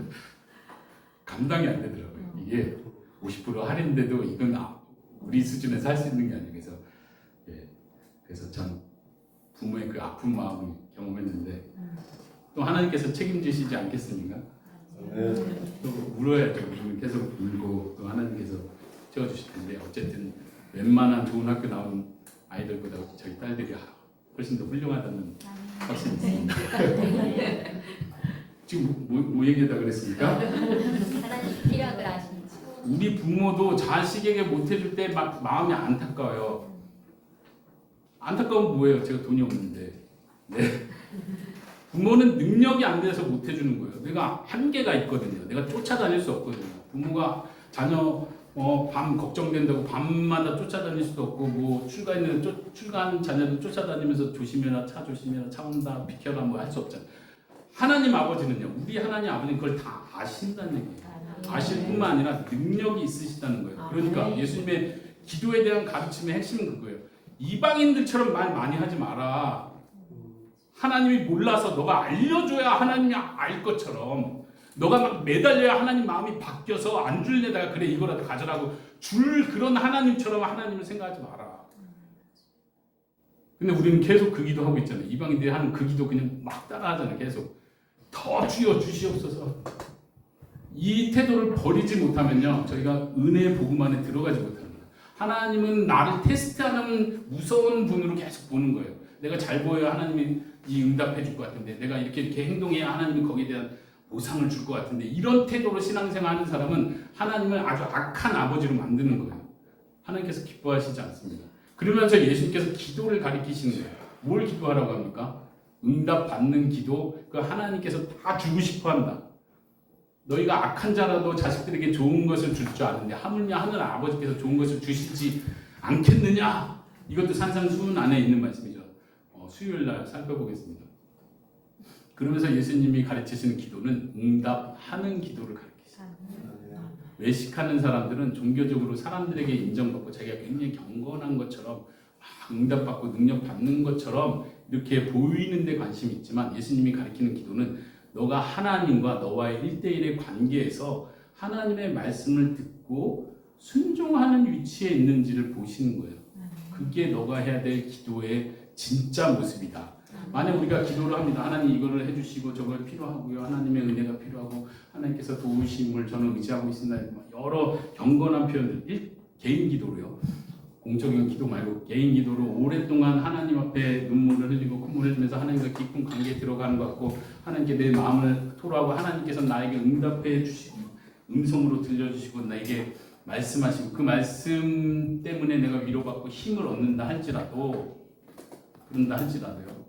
Speaker 1: 감당이 안 되더라고요. 이게 50% 할인인데도 이건 우리 수준에서 할 수 있는 게 아니에요. 그래서 그래서 참 부모의 그 아픈 마음을 경험했는데 또 하나님께서 책임지시지 않겠습니까? 또 울어야죠. 우리는 계속 울고 또 하나님께서 채워주실 텐데 어쨌든 웬만한 좋은 학교 나온 아이들보다 저희 딸들이 훨씬 더 훌륭하다는 확신이 있습니다. 지금 뭐 얘기하다 그랬습니까?
Speaker 2: 하나님 필요한 아시는
Speaker 1: 우리 부모도 자식에게 못해줄 때 막 마음이 안타까워요. 안타까운 뭐예요? 제가 돈이 없는데. 네. 부모는 능력이 안 돼서 못해주는 거예요. 내가 한계가 있거든요. 내가 쫓아다닐 수 없거든요. 부모가 자녀 밤 걱정된다고 밤마다 쫓아다닐 수도 없고 뭐 출가한 자녀들 쫓아다니면서 조심해라 차 조심해라 차 온다 비켜라 뭐 할 수 없잖아요. 하나님 아버지는요. 우리 하나님 아버지는 그걸 다 아신다는 얘기예요. 아실 뿐만 아니라 능력이 있으시다는 거예요. 그러니까 예수님의 기도에 대한 가르침의 핵심은 그거예요. 이방인들처럼 말 많이 하지 마라. 하나님이 몰라서 너가 알려줘야 하나님이 알 것처럼 너가 막 매달려야 하나님 마음이 바뀌어서 안 줄래다가 그래 이거라도 가져라고 줄 그런 하나님처럼 하나님을 생각하지 마라. 근데 우리는 계속 그 기도 하고 있잖아요. 이방인들이 하는 그 기도 그냥 막 따라하잖아요. 계속 더 주여 주시옵소서. 이 태도를 버리지 못하면요 저희가 은혜의 복음 안에 들어가지 못합니다. 하나님은 나를 테스트하는 무서운 분으로 계속 보는 거예요. 내가 잘 보여야 하나님이 응답해 줄 것 같은데 내가 이렇게 행동해야 하나님이 거기에 대한 보상을 줄 것 같은데 이런 태도로 신앙생활하는 사람은 하나님을 아주 악한 아버지로 만드는 거예요. 하나님께서 기뻐하시지 않습니다. 그러면서 예수님께서 기도를 가르치시는 거예요. 뭘 기도하라고 합니까? 응답 받는 기도, 그 하나님께서 다 주고 싶어 한다. 너희가 악한 자라도 자식들에게 좋은 것을 줄 줄 아는데 하물며 하늘 아버지께서 좋은 것을 주시지 않겠느냐? 이것도 산상수훈 안에 있는 말씀이죠. 수요일 날 살펴보겠습니다. 그러면서 예수님이 가르치시는 기도는 응답하는 기도를 가르치시죠. 외식하는 사람들은 종교적으로 사람들에게 인정받고 자기가 굉장히 경건한 것처럼 응답받고 능력받는 것처럼 이렇게 보이는 데 관심이 있지만 예수님이 가르치는 기도는 너가 하나님과 너와의 1대1의 관계에서 하나님의 말씀을 듣고 순종하는 위치에 있는지를 보시는 거예요. 그게 너가 해야 될 기도의 진짜 모습이다. 만약 우리가 기도를 합니다. 하나님 이거를 해주시고 저걸 필요하고요. 하나님의 은혜가 필요하고 하나님께서 도우심을 저는 의지하고 있습니다. 여러 경건한 표현들, 개인 기도로요. 공적인 기도 말고 개인 기도로 오랫동안 하나님 앞에 눈물을 흘리고 콧물을 흘리면서 하나님과 깊은 관계에 들어가는 것 같고 하나님께 내 마음을 토로하고 하나님께서 나에게 응답해 주시고 음성으로 들려주시고 나에게 말씀하시고 그 말씀 때문에 내가 위로받고 힘을 얻는다 할지라도 그런다 할지라도요.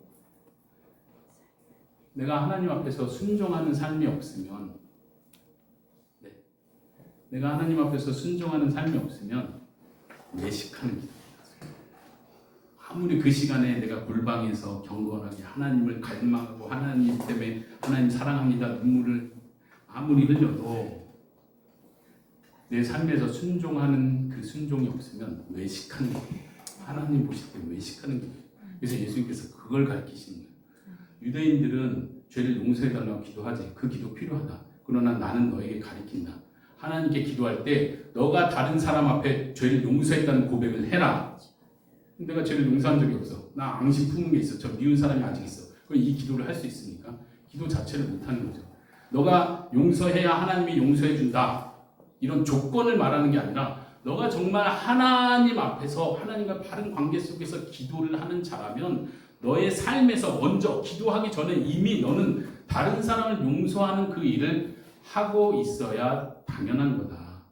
Speaker 1: 내가 하나님 앞에서 순종하는 삶이 없으면 내가 하나님 앞에서 순종하는 삶이 없으면 외식하는 기도입니다. 아무리 그 시간에 내가 골방에서 경건하게 하나님을 갈망하고 하나님 때문에 하나님 사랑합니다 눈물을 아무리 흘려도 내 삶에서 순종하는 그 순종이 없으면 외식하는 거예요. 하나님 보실 때 외식하는 거예요. 그래서 예수님께서 그걸 가르치시는 거예요. 유대인들은 죄를 용서해달라고 기도하지. 그 기도 필요하다. 그러나 나는 너에게 가르친다. 하나님께 기도할 때 너가 다른 사람 앞에 죄를 용서했다는 고백을 해라. 내가 죄를 용서한 적이 없어. 나 앙심 품은 게 있어. 저 미운 사람이 아직 있어. 그럼 이 기도를 할 수 있습니까? 기도 자체를 못하는 거죠. 너가 용서해야 하나님이 용서해 준다. 이런 조건을 말하는 게 아니라 너가 정말 하나님 앞에서 하나님과 바른 관계 속에서 기도를 하는 자라면 너의 삶에서 먼저 기도하기 전에 이미 너는 다른 사람을 용서하는 그 일을 하고 있어야 당연한 거다.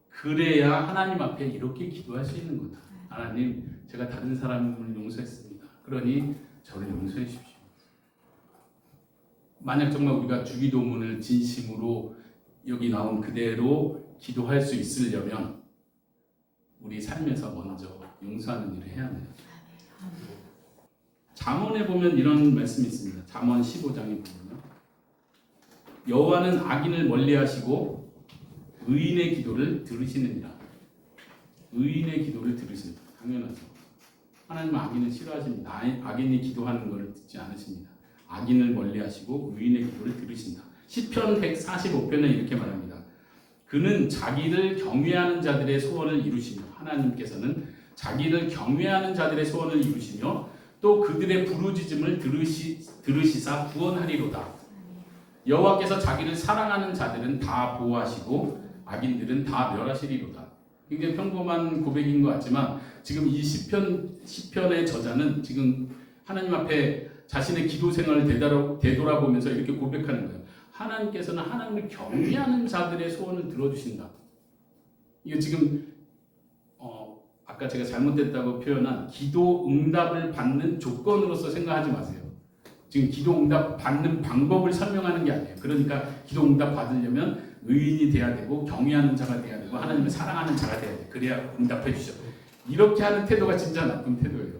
Speaker 1: 그래야 하나님 앞에 이렇게 기도할 수 있는 거다. 하나님, 제가 다른 사람을 용서했습니다. 그러니 저를 용서해 주십시오. 만약 정말 우리가 주기도문을 진심으로 여기 나온 그대로 기도할 수 있으려면 우리 삶에서 먼저 용서하는 일을 해야 돼요. 잠언에 보면 이런 말씀이 있습니다. 잠언 15장에 보면 여호와는 악인을 멀리하시고 의인의 기도를 들으시느니라. 의인의 기도를 들으신다. 당연하죠. 하나님은 악인을 싫어하십니다. 악인이 기도하는 것을 듣지 않으십니다. 악인을 멀리하시고 의인의 기도를 들으신다. 시편 145편에 이렇게 말합니다. 그는 자기를 경외하는 자들의 소원을 이루시며 하나님께서는 자기를 경외하는 자들의 소원을 이루시며 또 그들의 부르짖음을 들으시사 구원하리로다. 여호와께서 자기를 사랑하는 자들은 다 보호하시고 악인들은 다 멸하시리로다. 굉장히 평범한 고백인 것 같지만 지금 이 시편의 저자는 지금 하나님 앞에 자신의 기도 생활을 되돌아보면서 이렇게 고백하는 거예요. 하나님께서는 하나님을 경외하는 자들의 소원을 들어주신다. 이거 지금 아까 제가 잘못됐다고 표현한 기도 응답을 받는 조건으로서 생각하지 마세요. 지금 기도 응답 받는 방법을 설명하는 게 아니에요. 그러니까 기도 응답 받으려면 의인이 돼야 되고 경외하는 자가 돼야 되고 하나님을 사랑하는 자가 돼야 돼. 그래야 응답해 주셔. 이렇게 하는 태도가 진짜 나쁜 태도예요.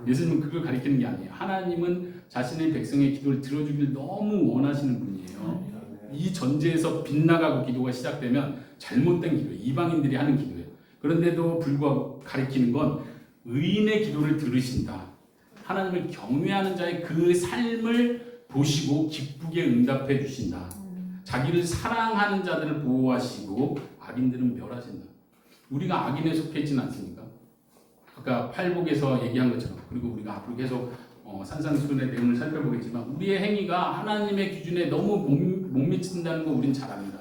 Speaker 1: 예수님은 그걸 가리키는 게 아니에요. 하나님은 자신의 백성의 기도를 들어주길 너무 원하시는 분이에요. 이 전제에서 빗나가고 기도가 시작되면 잘못된 기도예요. 이방인들이 하는 기도예요. 그런데도 불구하고 가리키는 건 의인의 기도를 들으신다. 하나님을 경외하는 자의 그 삶을 보시고 기쁘게 응답해 주신다. 자기를 사랑하는 자들을 보호하시고 악인들은 멸하신다. 우리가 악인에 속해 있지는 않습니까? 아까 팔복에서 얘기한 것처럼 그리고 우리가 앞으로 계속 산상수훈의 내용을 살펴보겠지만 우리의 행위가 하나님의 기준에 너무 못 미친다는 거 우린 잘 압니다.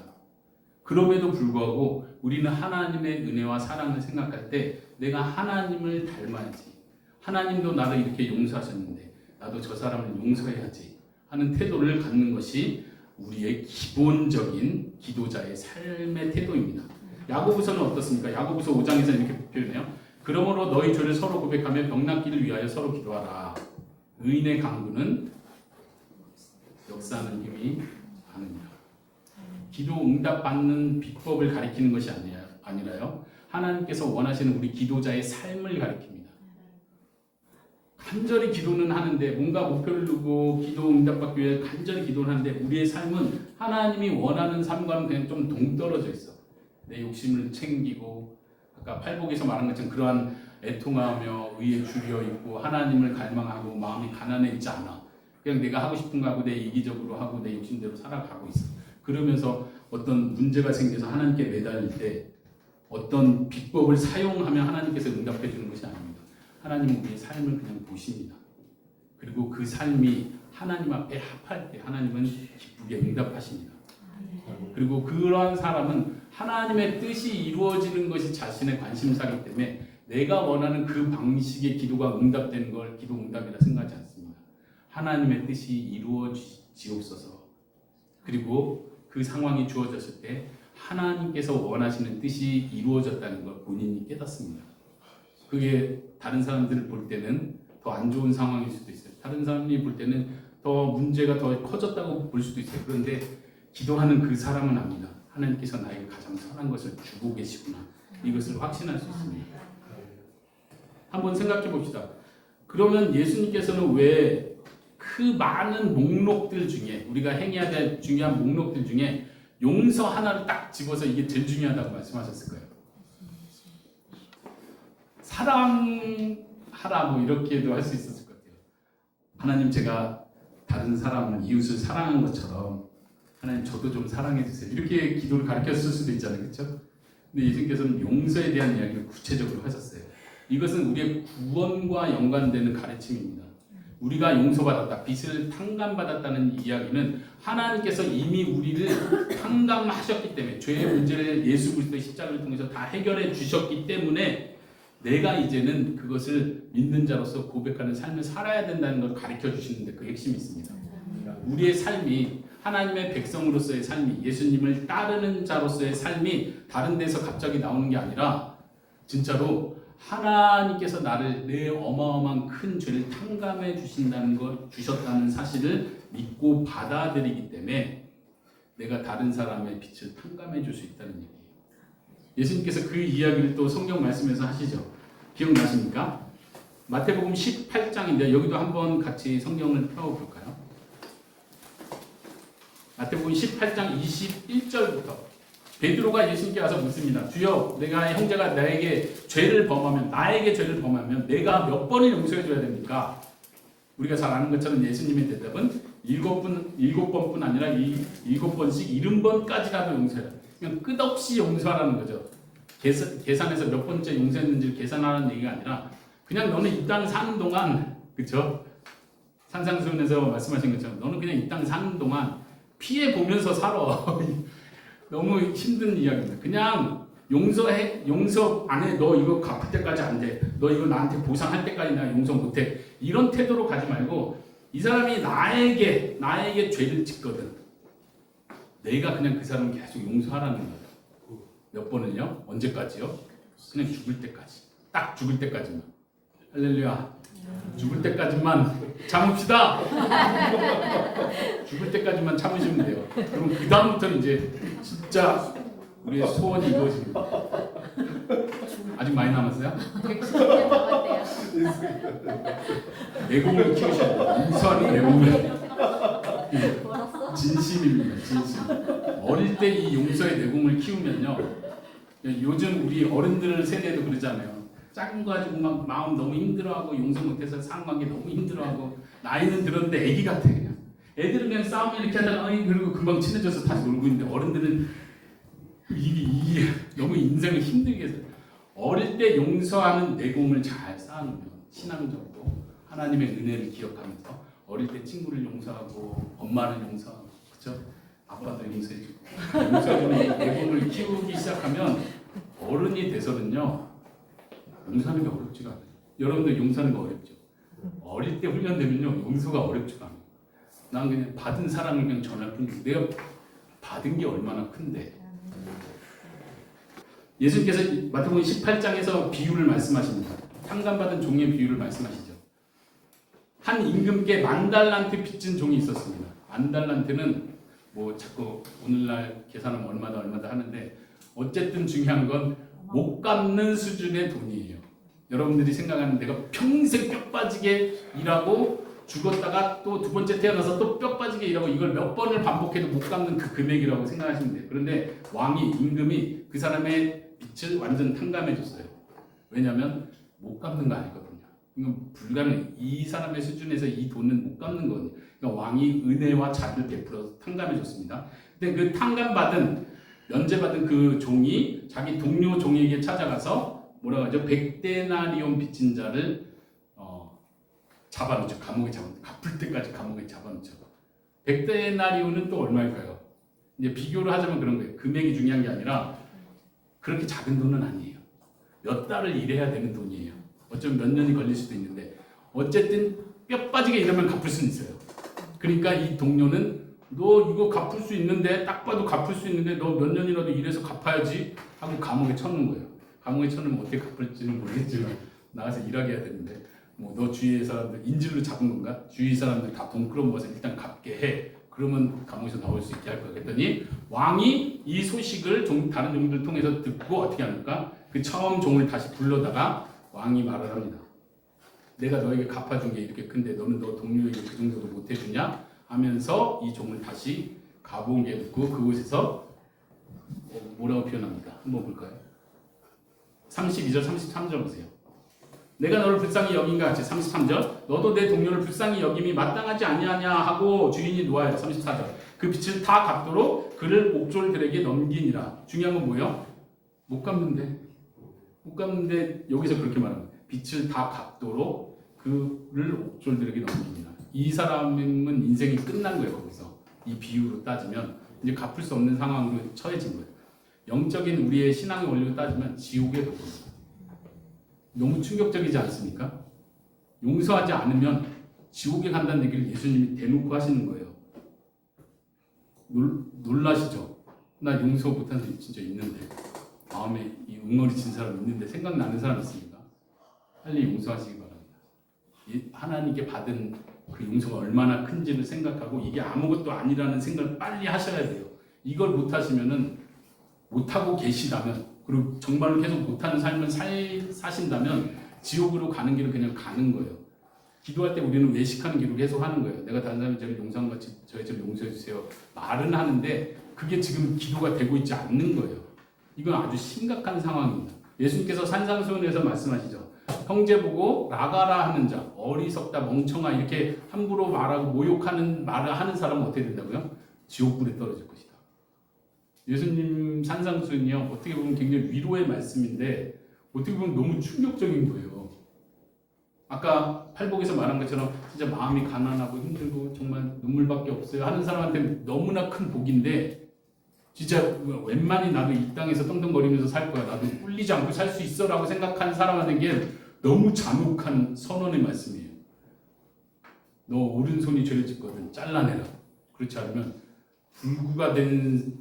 Speaker 1: 그럼에도 불구하고 우리는 하나님의 은혜와 사랑을 생각할 때 내가 하나님을 닮아야지. 하나님도 나를 이렇게 용서하셨는데 나도 저 사람을 용서해야지 하는 태도를 갖는 것이 우리의 기본적인 기도자의 삶의 태도입니다. 야고보서는 어떻습니까? 야고보서 5장에서 이렇게 표현해요. 그러므로 너희 죄를 서로 고백하며 병 낫기를 위하여 서로 기도하라. 의인의 강구는 역사하는 힘이 많으니라. 기도 응답 받는 비법을 가리키는 것이 아니라요. 하나님께서 원하시는 우리 기도자의 삶을 가리킵니다. 간절히 기도는 하는데 뭔가 목표를 두고 기도 응답받기 위해 간절히 기도를 하는데 우리의 삶은 하나님이 원하는 삶과는 그냥 좀 동떨어져 있어. 내 욕심을 챙기고 아까 팔복에서 말한 것처럼 그러한 애통하며 의에 줄여 있고 하나님을 갈망하고 마음이 가난해 있지 않아. 그냥 내가 하고 싶은 거 하고 내 이기적으로 하고 내 욕심대로 살아가고 있어. 그러면서 어떤 문제가 생겨서 하나님께 매달릴 때 어떤 비법을 사용하면 하나님께서 응답해 주는 것이 아닙니다. 하나님은 우리의 삶을 그냥 보십니다. 그리고 그 삶이 하나님 앞에 합할 때 하나님은 기쁘게 응답하십니다. 그리고 그러한 사람은 하나님의 뜻이 이루어지는 것이 자신의 관심사이기 때문에 내가 원하는 그 방식의 기도가 응답되는 걸 기도 응답이라 생각하지 않습니다. 하나님의 뜻이 이루어지옵소서. 그리고 그 상황이 주어졌을 때 하나님께서 원하시는 뜻이 이루어졌다는 걸 본인이 깨닫습니다. 그게 다른 사람들을 볼 때는 더 안 좋은 상황일 수도 있어요. 다른 사람이 볼 때는 더 문제가 더 커졌다고 볼 수도 있어요. 그런데 기도하는 그 사람은 압니다. 하나님께서 나에게 가장 선한 것을 주고 계시구나. 이것을 확신할 수 있습니다. 한번 생각해 봅시다. 그러면 예수님께서는 왜 그 많은 목록들 중에 우리가 행해야 될 중요한 목록들 중에 용서 하나를 딱 집어서 이게 제일 중요하다고 말씀하셨을까요? 사랑하라 뭐 이렇게도 할 수 있었을 것 같아요. 하나님 제가 다른 사람을 이웃을 사랑한 것처럼 하나님 저도 좀 사랑해 주세요. 이렇게 기도를 가르쳤을 수도 있잖아요. 그렇죠? 근데 예수님께서는 용서에 대한 이야기를 구체적으로 하셨어요. 이것은 우리의 구원과 연관되는 가르침입니다. 우리가 용서받았다, 빚을 탕감받았다는 이야기는 하나님께서 이미 우리를 탕감하셨기 때문에 죄의 문제를 예수 그리스도의 십자가를 통해서 다 해결해 주셨기 때문에 내가 이제는 그것을 믿는 자로서 고백하는 삶을 살아야 된다는 걸 가르쳐 주시는데 그 핵심이 있습니다. 우리의 삶이 하나님의 백성으로서의 삶이 예수님을 따르는 자로서의 삶이 다른 데서 갑자기 나오는 게 아니라 진짜로 하나님께서 나를 내 어마어마한 큰 죄를 탕감해 주셨다는 사실을 믿고 받아들이기 때문에 내가 다른 사람의 빚을 탕감해 줄 수 있다는 얘기예요. 예수님께서 그 이야기를 또 성경 말씀에서 하시죠. 기억나십니까? 마태복음 18장인데 여기도 한번 같이 성경을 펴볼까요? 마태복음 18장 21절부터 베드로가 예수님께 와서 묻습니다. 주여, 내가 형제가 나에게 죄를 범하면 내가 몇 번을 용서해 줘야 됩니까? 우리가 잘 아는 것처럼 예수님의 대답은 7번뿐 아니라 7번씩 70번까지라도 용서해라. 그냥 끝없이 용서하라는 거죠. 계산해서 몇 번째 용서했는지를 계산하라는 얘기가 아니라 그냥 너는 이 땅 사는 동안, 그렇죠? 산상수훈에서 말씀하신 것처럼 너는 그냥 이 땅 사는 동안 피해 보면서 살아. 너무 힘든 이야기입니다. 그냥 용서 안 해. 너 이거 갚을 때까지 안 돼. 너 이거 나한테 보상할 때까지 나 용서 못 해. 이런 태도로 가지 말고 이 사람이 나에게 죄를 짓거든. 내가 그냥 그 사람을 계속 용서하라는 거예요. 몇 번을요? 언제까지요? 그냥 죽을 때까지. 딱 죽을 때까지만. 할렐루야. 죽을 때까지만 참읍시다. 죽을 때까지만 참으시면 돼요. 그럼 그 다음부터는 이제 진짜 우리의 소원이 이루어집니다. 아직 많이 남았어요?
Speaker 2: 110년 남았대요.
Speaker 1: 내공을 키우셔야 돼요. 인수하는 내공을. 진심입니다. 진심. 어릴 때 이 용서의 내공을 키우면요. 요즘 우리 어른들 세대도 그러잖아요. 작은 거 가지고 막 마음 너무 힘들어하고 용서 못해서 상관관계 너무 힘들어하고 나이는 들었는데 애기 같아 그냥. 애들은 그냥 싸움을 이렇게 하다가 그리고 금방 친해져서 다시 놀고 있는데 어른들은 이게 너무 인생을 힘들게 해서 어릴 때 용서하는 내공을 잘 쌓아놓으면 신앙적으로 하나님의 은혜를 기억하면서 어릴 때 친구를 용서하고 엄마를 용서하고 그렇죠? 아빠도 용서해주고 용서해주는 내공을 키우기 시작하면 어른이 돼서는요 용서하는 게 어렵지가 않아요. 여러분들 용서하는 거 어렵죠? 어릴 때 훈련되면요 용서가 어렵지가 않아요. 난 그냥 받은 사랑을 그냥 전할 뿐이지 내가 받은 게 얼마나 큰데 예수님께서 마태복음 18장에서 비유를 말씀하십니다. 탕감받은 종의 비유를 말씀하시죠. 한 임금께 10,000달란트 빚진 종이 있었습니다. 10,000달란트는 뭐 자꾸 오늘날 계산하면 얼마다 하는데 어쨌든 중요한 건 못 갚는 수준의 돈이에요. 여러분들이 생각하는 내가 평생 뼈 빠지게 일하고 죽었다가 또 두 번째 태어나서 또 뼈 빠지게 일하고 이걸 몇 번을 반복해도 못 갚는 그 금액이라고 생각하시면 돼요. 그런데 왕이 임금이 그 사람의 빚을 완전 탕감해 줬어요. 왜냐하면 못 갚는 거 아니거든요. 이건 불가능. 이 사람의 수준에서 이 돈은 못 갚는 거거든요. 그러니까 왕이 은혜와 자비를 베풀어서 탕감해 줬습니다. 근데 그 탕감받은 면제받은 그 종이 자기 동료 종에게 찾아가서 뭐라고 하죠? 100데나리온 빚진 자를 잡아놓죠. 감옥에 잡아놓죠. 갚을 때까지 감옥에 잡아놓죠. 100데나리온은 또 얼마일까요? 이제 비교를 하자면 그런 거예요. 금액이 중요한 게 아니라 그렇게 작은 돈은 아니에요. 몇 달을 일해야 되는 돈이에요. 어쩌면 몇 년이 걸릴 수도 있는데 어쨌든 뼈 빠지게 일하면 갚을 수는 있어요. 그러니까 이 동료는 너 이거 갚을 수 있는데 딱 봐도 갚을 수 있는데 너 몇 년이라도 일해서 갚아야지 하고 감옥에 쳐놓은 거예요. 감옥에 쳐놓으면 어떻게 갚을지는 모르겠지만 나가서 일하게 해야 되는데 뭐 너 주위의 사람들 인질로 잡은 건가? 주위 사람들 다 돈 끌어모아서 일단 갚게 해. 그러면 감옥에서 나올 수 있게 할 거야. 그랬더니 왕이 이 소식을 다른 종들 통해서 듣고 어떻게 합니까? 그 처음 종을 다시 불러다가 왕이 말을 합니다. 내가 너에게 갚아준 게 이렇게 큰데 너는 너 동료에게 그 정도도 못 해주냐? 하면서 이 종을 다시 가보게 듣고 그곳에서 뭐라고 표현합니까? 한번 볼까요? 32절 33절 보세요. 내가 너를 불쌍히 여긴가 같이 33절 너도 내 동료를 불쌍히 여김이 마땅하지 아니하냐 하고 주인이 놓아요. 34절 그 빚을 다 갚도록 그를 옥졸들에게 넘기니라. 중요한 건 뭐예요? 못 갚는데 여기서 그렇게 말합니다. 빚을 다 갚도록 그를 옥졸들에게 넘기니라. 이 사람은 인생이 끝난 거예요. 거기서 이 비유로 따지면 이제 갚을 수 없는 상황으로 처해진 거예요. 영적인 우리의 신앙의 원리로 따지면 지옥에 갈 겁니다. 너무 충격적이지 않습니까? 용서하지 않으면 지옥에 간다는 얘기를 예수님이 대놓고 하시는 거예요. 놀라시죠? 나 용서 못한 사람이 진짜 있는데 마음에 이 웅얼이 진 사람 있는데 생각나는 사람 있습니까? 빨리 용서하시기 바랍니다. 하나님께 받은 그 용서가 얼마나 큰지를 생각하고 이게 아무것도 아니라는 생각을 빨리 하셔야 돼요. 이걸 못하시면은 못하고 계시다면 그리고 정말로 계속 못하는 삶을 사신다면 지옥으로 가는 길을 그냥 가는 거예요. 기도할 때 우리는 외식하는 기도를 계속 하는 거예요. 내가 다른 사람이 저를 용서한 것 같이 저희를 용서해 주세요. 말은 하는데 그게 지금 기도가 되고 있지 않는 거예요. 이건 아주 심각한 상황입니다. 예수님께서 산상수훈에서 말씀하시죠. 형제 보고 나가라 하는 자, 어리석다, 멍청아 이렇게 함부로 말하고 모욕하는 말을 하는 사람은 어떻게 된다고요? 지옥불에 떨어질 것이다. 예수님 산상수훈이요. 어떻게 보면 굉장히 위로의 말씀인데 어떻게 보면 너무 충격적인 거예요. 아까 팔복에서 말한 것처럼 진짜 마음이 가난하고 힘들고 정말 눈물밖에 없어요 하는 사람한테는 너무나 큰 복인데 진짜 웬만히 나도 이 땅에서 떵떵거리면서 살 거야. 나도 꿀리지 않고 살 수 있어 라고 생각하는 사람한테는 너무 잔혹한 선언의 말씀이에요. 너 오른손이 죄를 짓거든 잘라내라. 그렇지 않으면 불구가 된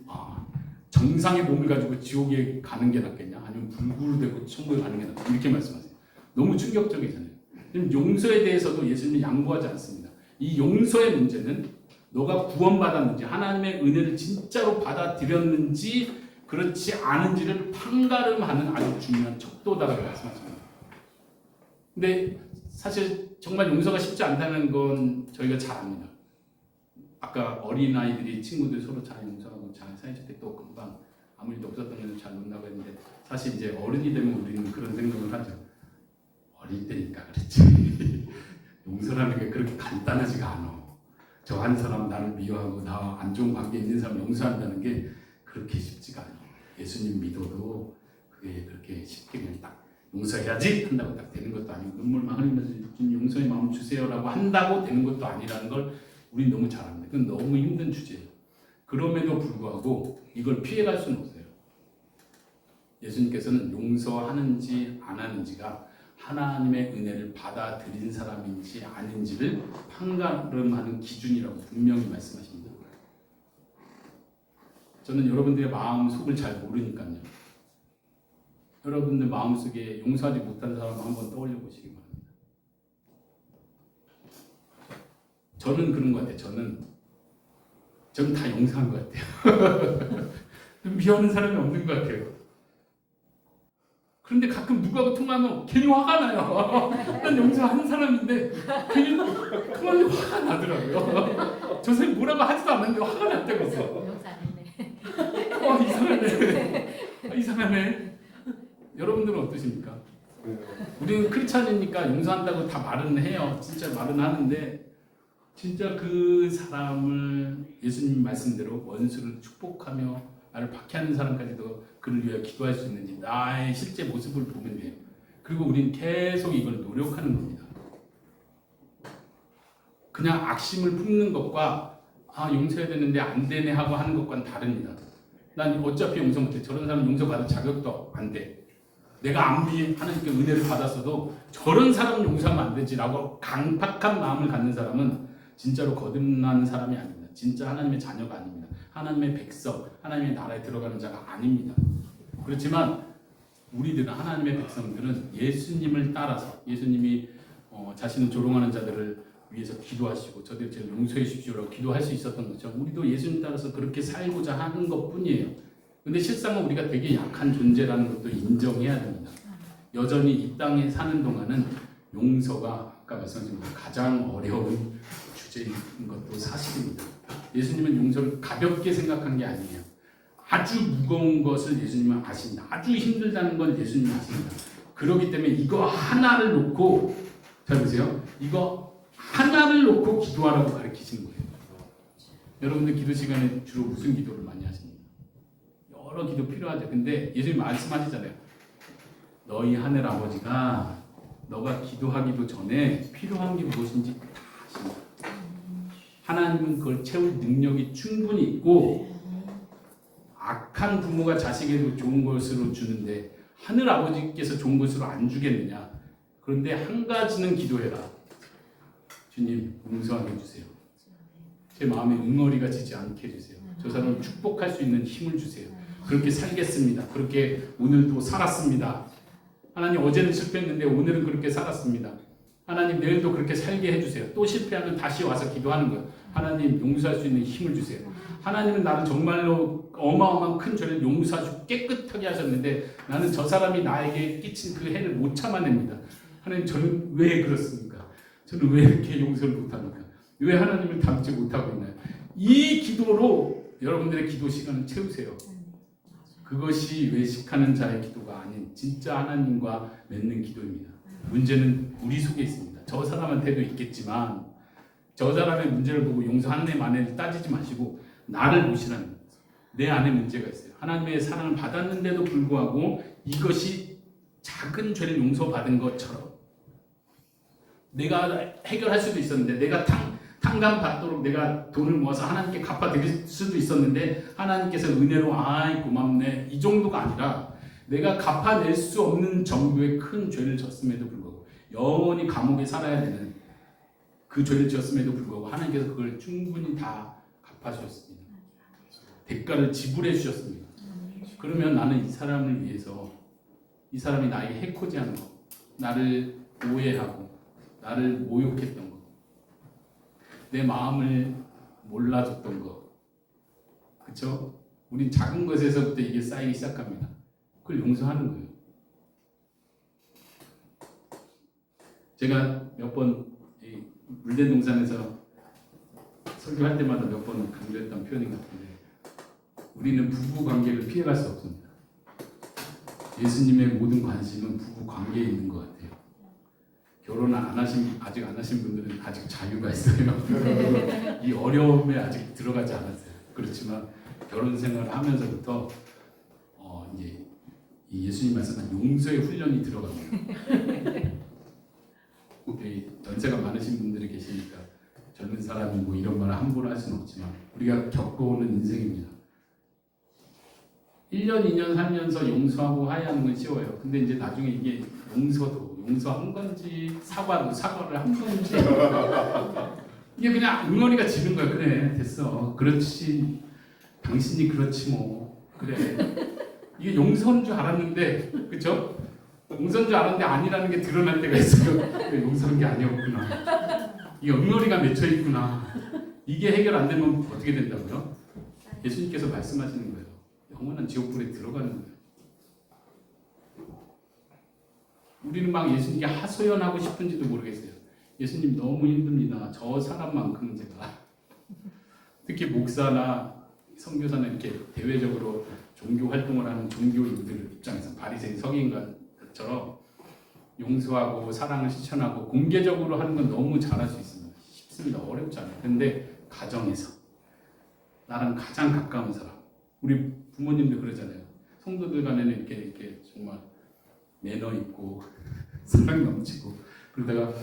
Speaker 1: 정상의 몸을 가지고 지옥에 가는 게 낫겠냐? 아니면 불구로 되고 천국에 가는 게 낫겠냐? 이렇게 말씀하세요. 너무 충격적이잖아요. 용서에 대해서도 예수님이 양보하지 않습니다. 이 용서의 문제는 너가 구원받았는지 하나님의 은혜를 진짜로 받아들였는지 그렇지 않은지를 판가름하는 아주 중요한 척도다라고 말씀하십니다. 근데 사실 정말 용서가 쉽지 않다는 건 저희가 잘 압니다. 아까 어린아이들이 친구들 서로 잘 용서하고 잘 사이좋을 때 또 금방 아무 일도 없었던 애들 잘 논다고 했는데 사실 이제 어른이 되면 우리는 그런 생각을 하죠. 어릴 때니까 그랬지. 용서라는 게 그렇게 간단하지가 않아. 저 한 사람 나를 미워하고 나와 안 좋은 관계 있는 사람 용서한다는 게 그렇게 쉽지가 않아. 예수님 믿어도 그게 그렇게 쉽게 그냥 딱 용서해야지 한다고 딱 되는 것도 아니고 눈물만 흘리면서 용서의 마음 주세요라고 한다고 되는 것도 아니라는 걸 우린 너무 잘 압니다. 그건 너무 힘든 주제예요. 그럼에도 불구하고 이걸 피해갈 수는 없어요. 예수님께서는 용서하는지 안 하는지가 하나님의 은혜를 받아들인 사람인지 아닌지를 판가름하는 기준이라고 분명히 말씀하십니다. 저는 여러분들의 마음 속을 잘 모르니까요. 여러분들 마음속에 용서하지 못한 사람 한번 떠올려 보시기 바랍니다. 저는 그런 것 같아요. 저는 다 용서한 것 같아요. 미워하는 사람이 없는 것 같아요. 그런데 가끔 누구하고 통화하면 괜히 화가 나요. 난 용서하는 사람인데 괜히 통화하면 화가 나더라고요. 저 사람이 뭐라고 하지도 않았는데 화가 났다고 했어.
Speaker 2: 용서 안 했네.
Speaker 1: 이상하네. 이상하네. 여러분들은 어떠십니까? 우리는 크리스찬이니까 용서한다고 다 말은 해요. 진짜 말은 하는데 진짜 그 사람을 예수님 말씀대로 원수를 축복하며 나를 박해하는 사람까지도 그를 위하여 기도할 수 있는지 나의 실제 모습을 보면 돼요. 그리고 우리는 계속 이걸 노력하는 겁니다. 그냥 악심을 품는 것과 용서해야 되는데 안 되네 하고 하는 것과는 다릅니다. 난 어차피 용서 못해. 저런 사람 용서받을 자격도 안 돼. 내가 아무리 하나님께 은혜를 받았어도 저런 사람은 용서하면 안 되지라고 강팍한 마음을 갖는 사람은 진짜로 거듭난 사람이 아닙니다. 진짜 하나님의 자녀가 아닙니다. 하나님의 백성, 하나님의 나라에 들어가는 자가 아닙니다. 그렇지만 우리들은 하나님의 백성들은 예수님을 따라서 예수님이 자신을 조롱하는 자들을 위해서 기도하시고 저들 제일 용서해 주십시오라고 기도할 수 있었던 것처럼 우리도 예수님 따라서 그렇게 살고자 하는 것뿐이에요. 근데 실상은 우리가 되게 약한 존재라는 것도 인정해야 됩니다. 여전히 이 땅에 사는 동안은 용서가 아까 말씀하신 가장 어려운 주제인 것도 사실입니다. 예수님은 용서를 가볍게 생각한 게 아니에요. 아주 무거운 것을 예수님은 아십니다. 아주 힘들다는 걸 예수님은 아십니다. 그렇기 때문에 이거 하나를 놓고 잘 보세요. 이거 하나를 놓고 기도하라고 가르치신 거예요. 여러분들 기도 시간에 주로 무슨 기도를 많이 하십니까? 여러 기도 필요하죠. 근데 예수님 말씀하시잖아요. 너희 하늘 아버지가 너가 기도하기도 전에 필요한 게 무엇인지 다 아십니다. 하나님은 그걸 채울 능력이 충분히 있고 악한 부모가 자식에게 좋은 것으로 주는데 하늘 아버지께서 좋은 것으로 안 주겠느냐. 그런데 한 가지는 기도해라. 주님 용서하게 해주세요. 제 마음에 응어리가 지지 않게 해주세요. 저 사람을 축복할 수 있는 힘을 주세요. 그렇게 살겠습니다. 그렇게 오늘도 살았습니다. 하나님 어제는 실패했는데 오늘은 그렇게 살았습니다. 하나님 내일도 그렇게 살게 해주세요. 또 실패하면 다시 와서 기도하는 거예요. 하나님 용서할 수 있는 힘을 주세요. 하나님은 나를 정말로 어마어마한 큰 죄를 용서하시고 깨끗하게 하셨는데 나는 저 사람이 나에게 끼친 그 해를 못 참아냅니다. 하나님 저는 왜 그렇습니까? 저는 왜 이렇게 용서를 못합니까? 왜 하나님을 닮지 못하고 있나요? 이 기도로 여러분들의 기도 시간을 채우세요. 그것이 외식하는 자의 기도가 아닌 진짜 하나님과 맺는 기도입니다. 문제는 우리 속에 있습니다. 저 사람한테도 있겠지만 저 사람의 문제를 보고 용서하는 애 만에를 따지지 마시고 나를 보시라는 거예요. 내 안에 문제가 있어요. 하나님의 사랑을 받았는데도 불구하고 이것이 작은 죄를 용서받은 것처럼 내가 해결할 수도 있었는데 내가 탕감 받도록 내가 돈을 모아서 하나님께 갚아드릴 수도 있었는데 하나님께서 은혜로 아이 고맙네 이 정도가 아니라 내가 갚아낼 수 없는 정도의 큰 죄를 졌음에도 불구하고 영원히 감옥에 살아야 되는 그 죄를 지었음에도 불구하고 하나님께서 그걸 충분히 다 갚아주셨습니다. 대가를 지불해 주셨습니다. 그러면 나는 이 사람을 위해서 이 사람이 나에게 해코지하는 거 나를 오해하고 나를 모욕했던 거 내 마음을 몰라줬던 거 그쵸? 우린 작은 것에서부터 이게 쌓이기 시작합니다. 그걸 용서하는 거예요. 제가 몇 번 물된 동산에서 설교할 때마다 몇 번 강조했던 표현인 것 같은데 우리는 부부 관계를 피해갈 수 없습니다. 예수님의 모든 관심은 부부 관계에 있는 것 같아요. 결혼 아직 안 하신 분들은 아직 자유가 있어요. 이 어려움에 아직 들어가지 않았어요. 그렇지만 결혼 생활을 하면서부터 이제 이 예수님 말씀한 용서의 훈련이 들어갑니다. 연세가 많으신 분들이 계시니까 젊은 사람이 뭐 이런 말을 함부로 할 수는 없지만 우리가 겪어오는 인생입니다. 1년, 2년 살면서 용서하고 화해하는 건 쉬워요. 근데 이제 나중에 이게 용서한 건지 사과를 한 건지 이게 그냥 응어리가 지는 거야. 그래 됐어. 그렇지. 당신이 그렇지 뭐. 그래. 이게 용서인 줄 알았는데, 그렇죠? 용서인 줄 알았는데 아니라는 게 드러날 때가 있어요. 용서인 게 아니었구나. 이 엉터리가 맺혀 있구나. 이게 해결 안 되면 어떻게 된다고요? 예수님께서 말씀하시는 거예요. 영원한 지옥불에 들어가는 거예요. 우리는 막 예수님께 하소연하고 싶은지도 모르겠어요. 예수님 너무 힘듭니다. 저 사람만큼은 제가 특히 목사나 선교사나 이렇게 대외적으로 종교 활동을 하는 종교인들 입장에서 바리새인 서기인들처럼 용서하고 사랑을 실천하고 공개적으로 하는 건 너무 잘할 수 있습니다. 쉽습니다. 어렵지 않아요. 근데 가정에서 나랑 가장 가까운 사람, 우리 부모님도 그러잖아요. 성도들 간에는 이렇게 정말 매너 있고 사랑 넘치고 그러다가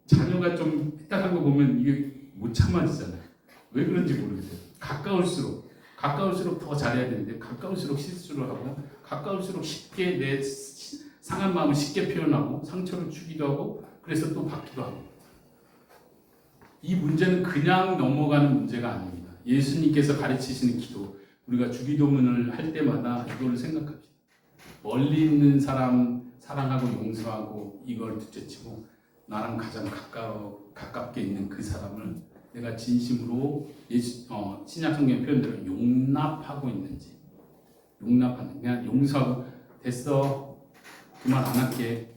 Speaker 1: 자녀가 좀 삐딱한 거 보면 이게 못 참아지잖아요. 왜 그런지 모르겠어요. 가까울수록 더 잘해야 되는데 가까울수록 실수를 하고 가까울수록 쉽게 내 상한 마음을 쉽게 표현하고 상처를 주기도 하고 그래서 또 받기도 하고 이 문제는 그냥 넘어가는 문제가 아닙니다. 예수님께서 가르치시는 기도 우리가 주기도문을 할 때마다 이걸 생각합시다. 멀리 있는 사람 사랑하고 용서하고 이걸 둘째치고 나랑 가장 가깝게 있는 그 사람을 내가 진심으로 신약 성경 표현대로 용납하고 있는지 용납하는 그냥 용서하고 됐어 그 말 안 할게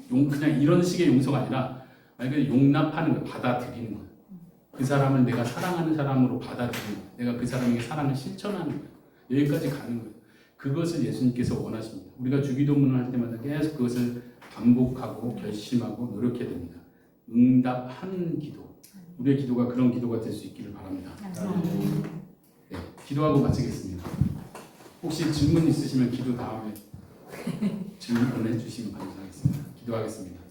Speaker 1: 그냥 이런 식의 용서가 아니라 그냥 용납하는 거 받아들이는 거예요. 그 사람을 내가 사랑하는 사람으로 받아들이는 거예요. 내가 그 사람에게 사랑을 실천하는 거예요. 여기까지 가는 거예요. 그것을 예수님께서 원하십니다. 우리가 주기도문을 할 때마다 계속 그것을 반복하고 결심하고 노력해야 됩니다. 응답하는 기도. 우리의 기도가 그런 기도가 될 수 있기를 바랍니다. 네, 기도하고 마치겠습니다. 혹시 질문 있으시면 기도 다음에 질문 보내주시면 감사하겠습니다. 기도하겠습니다.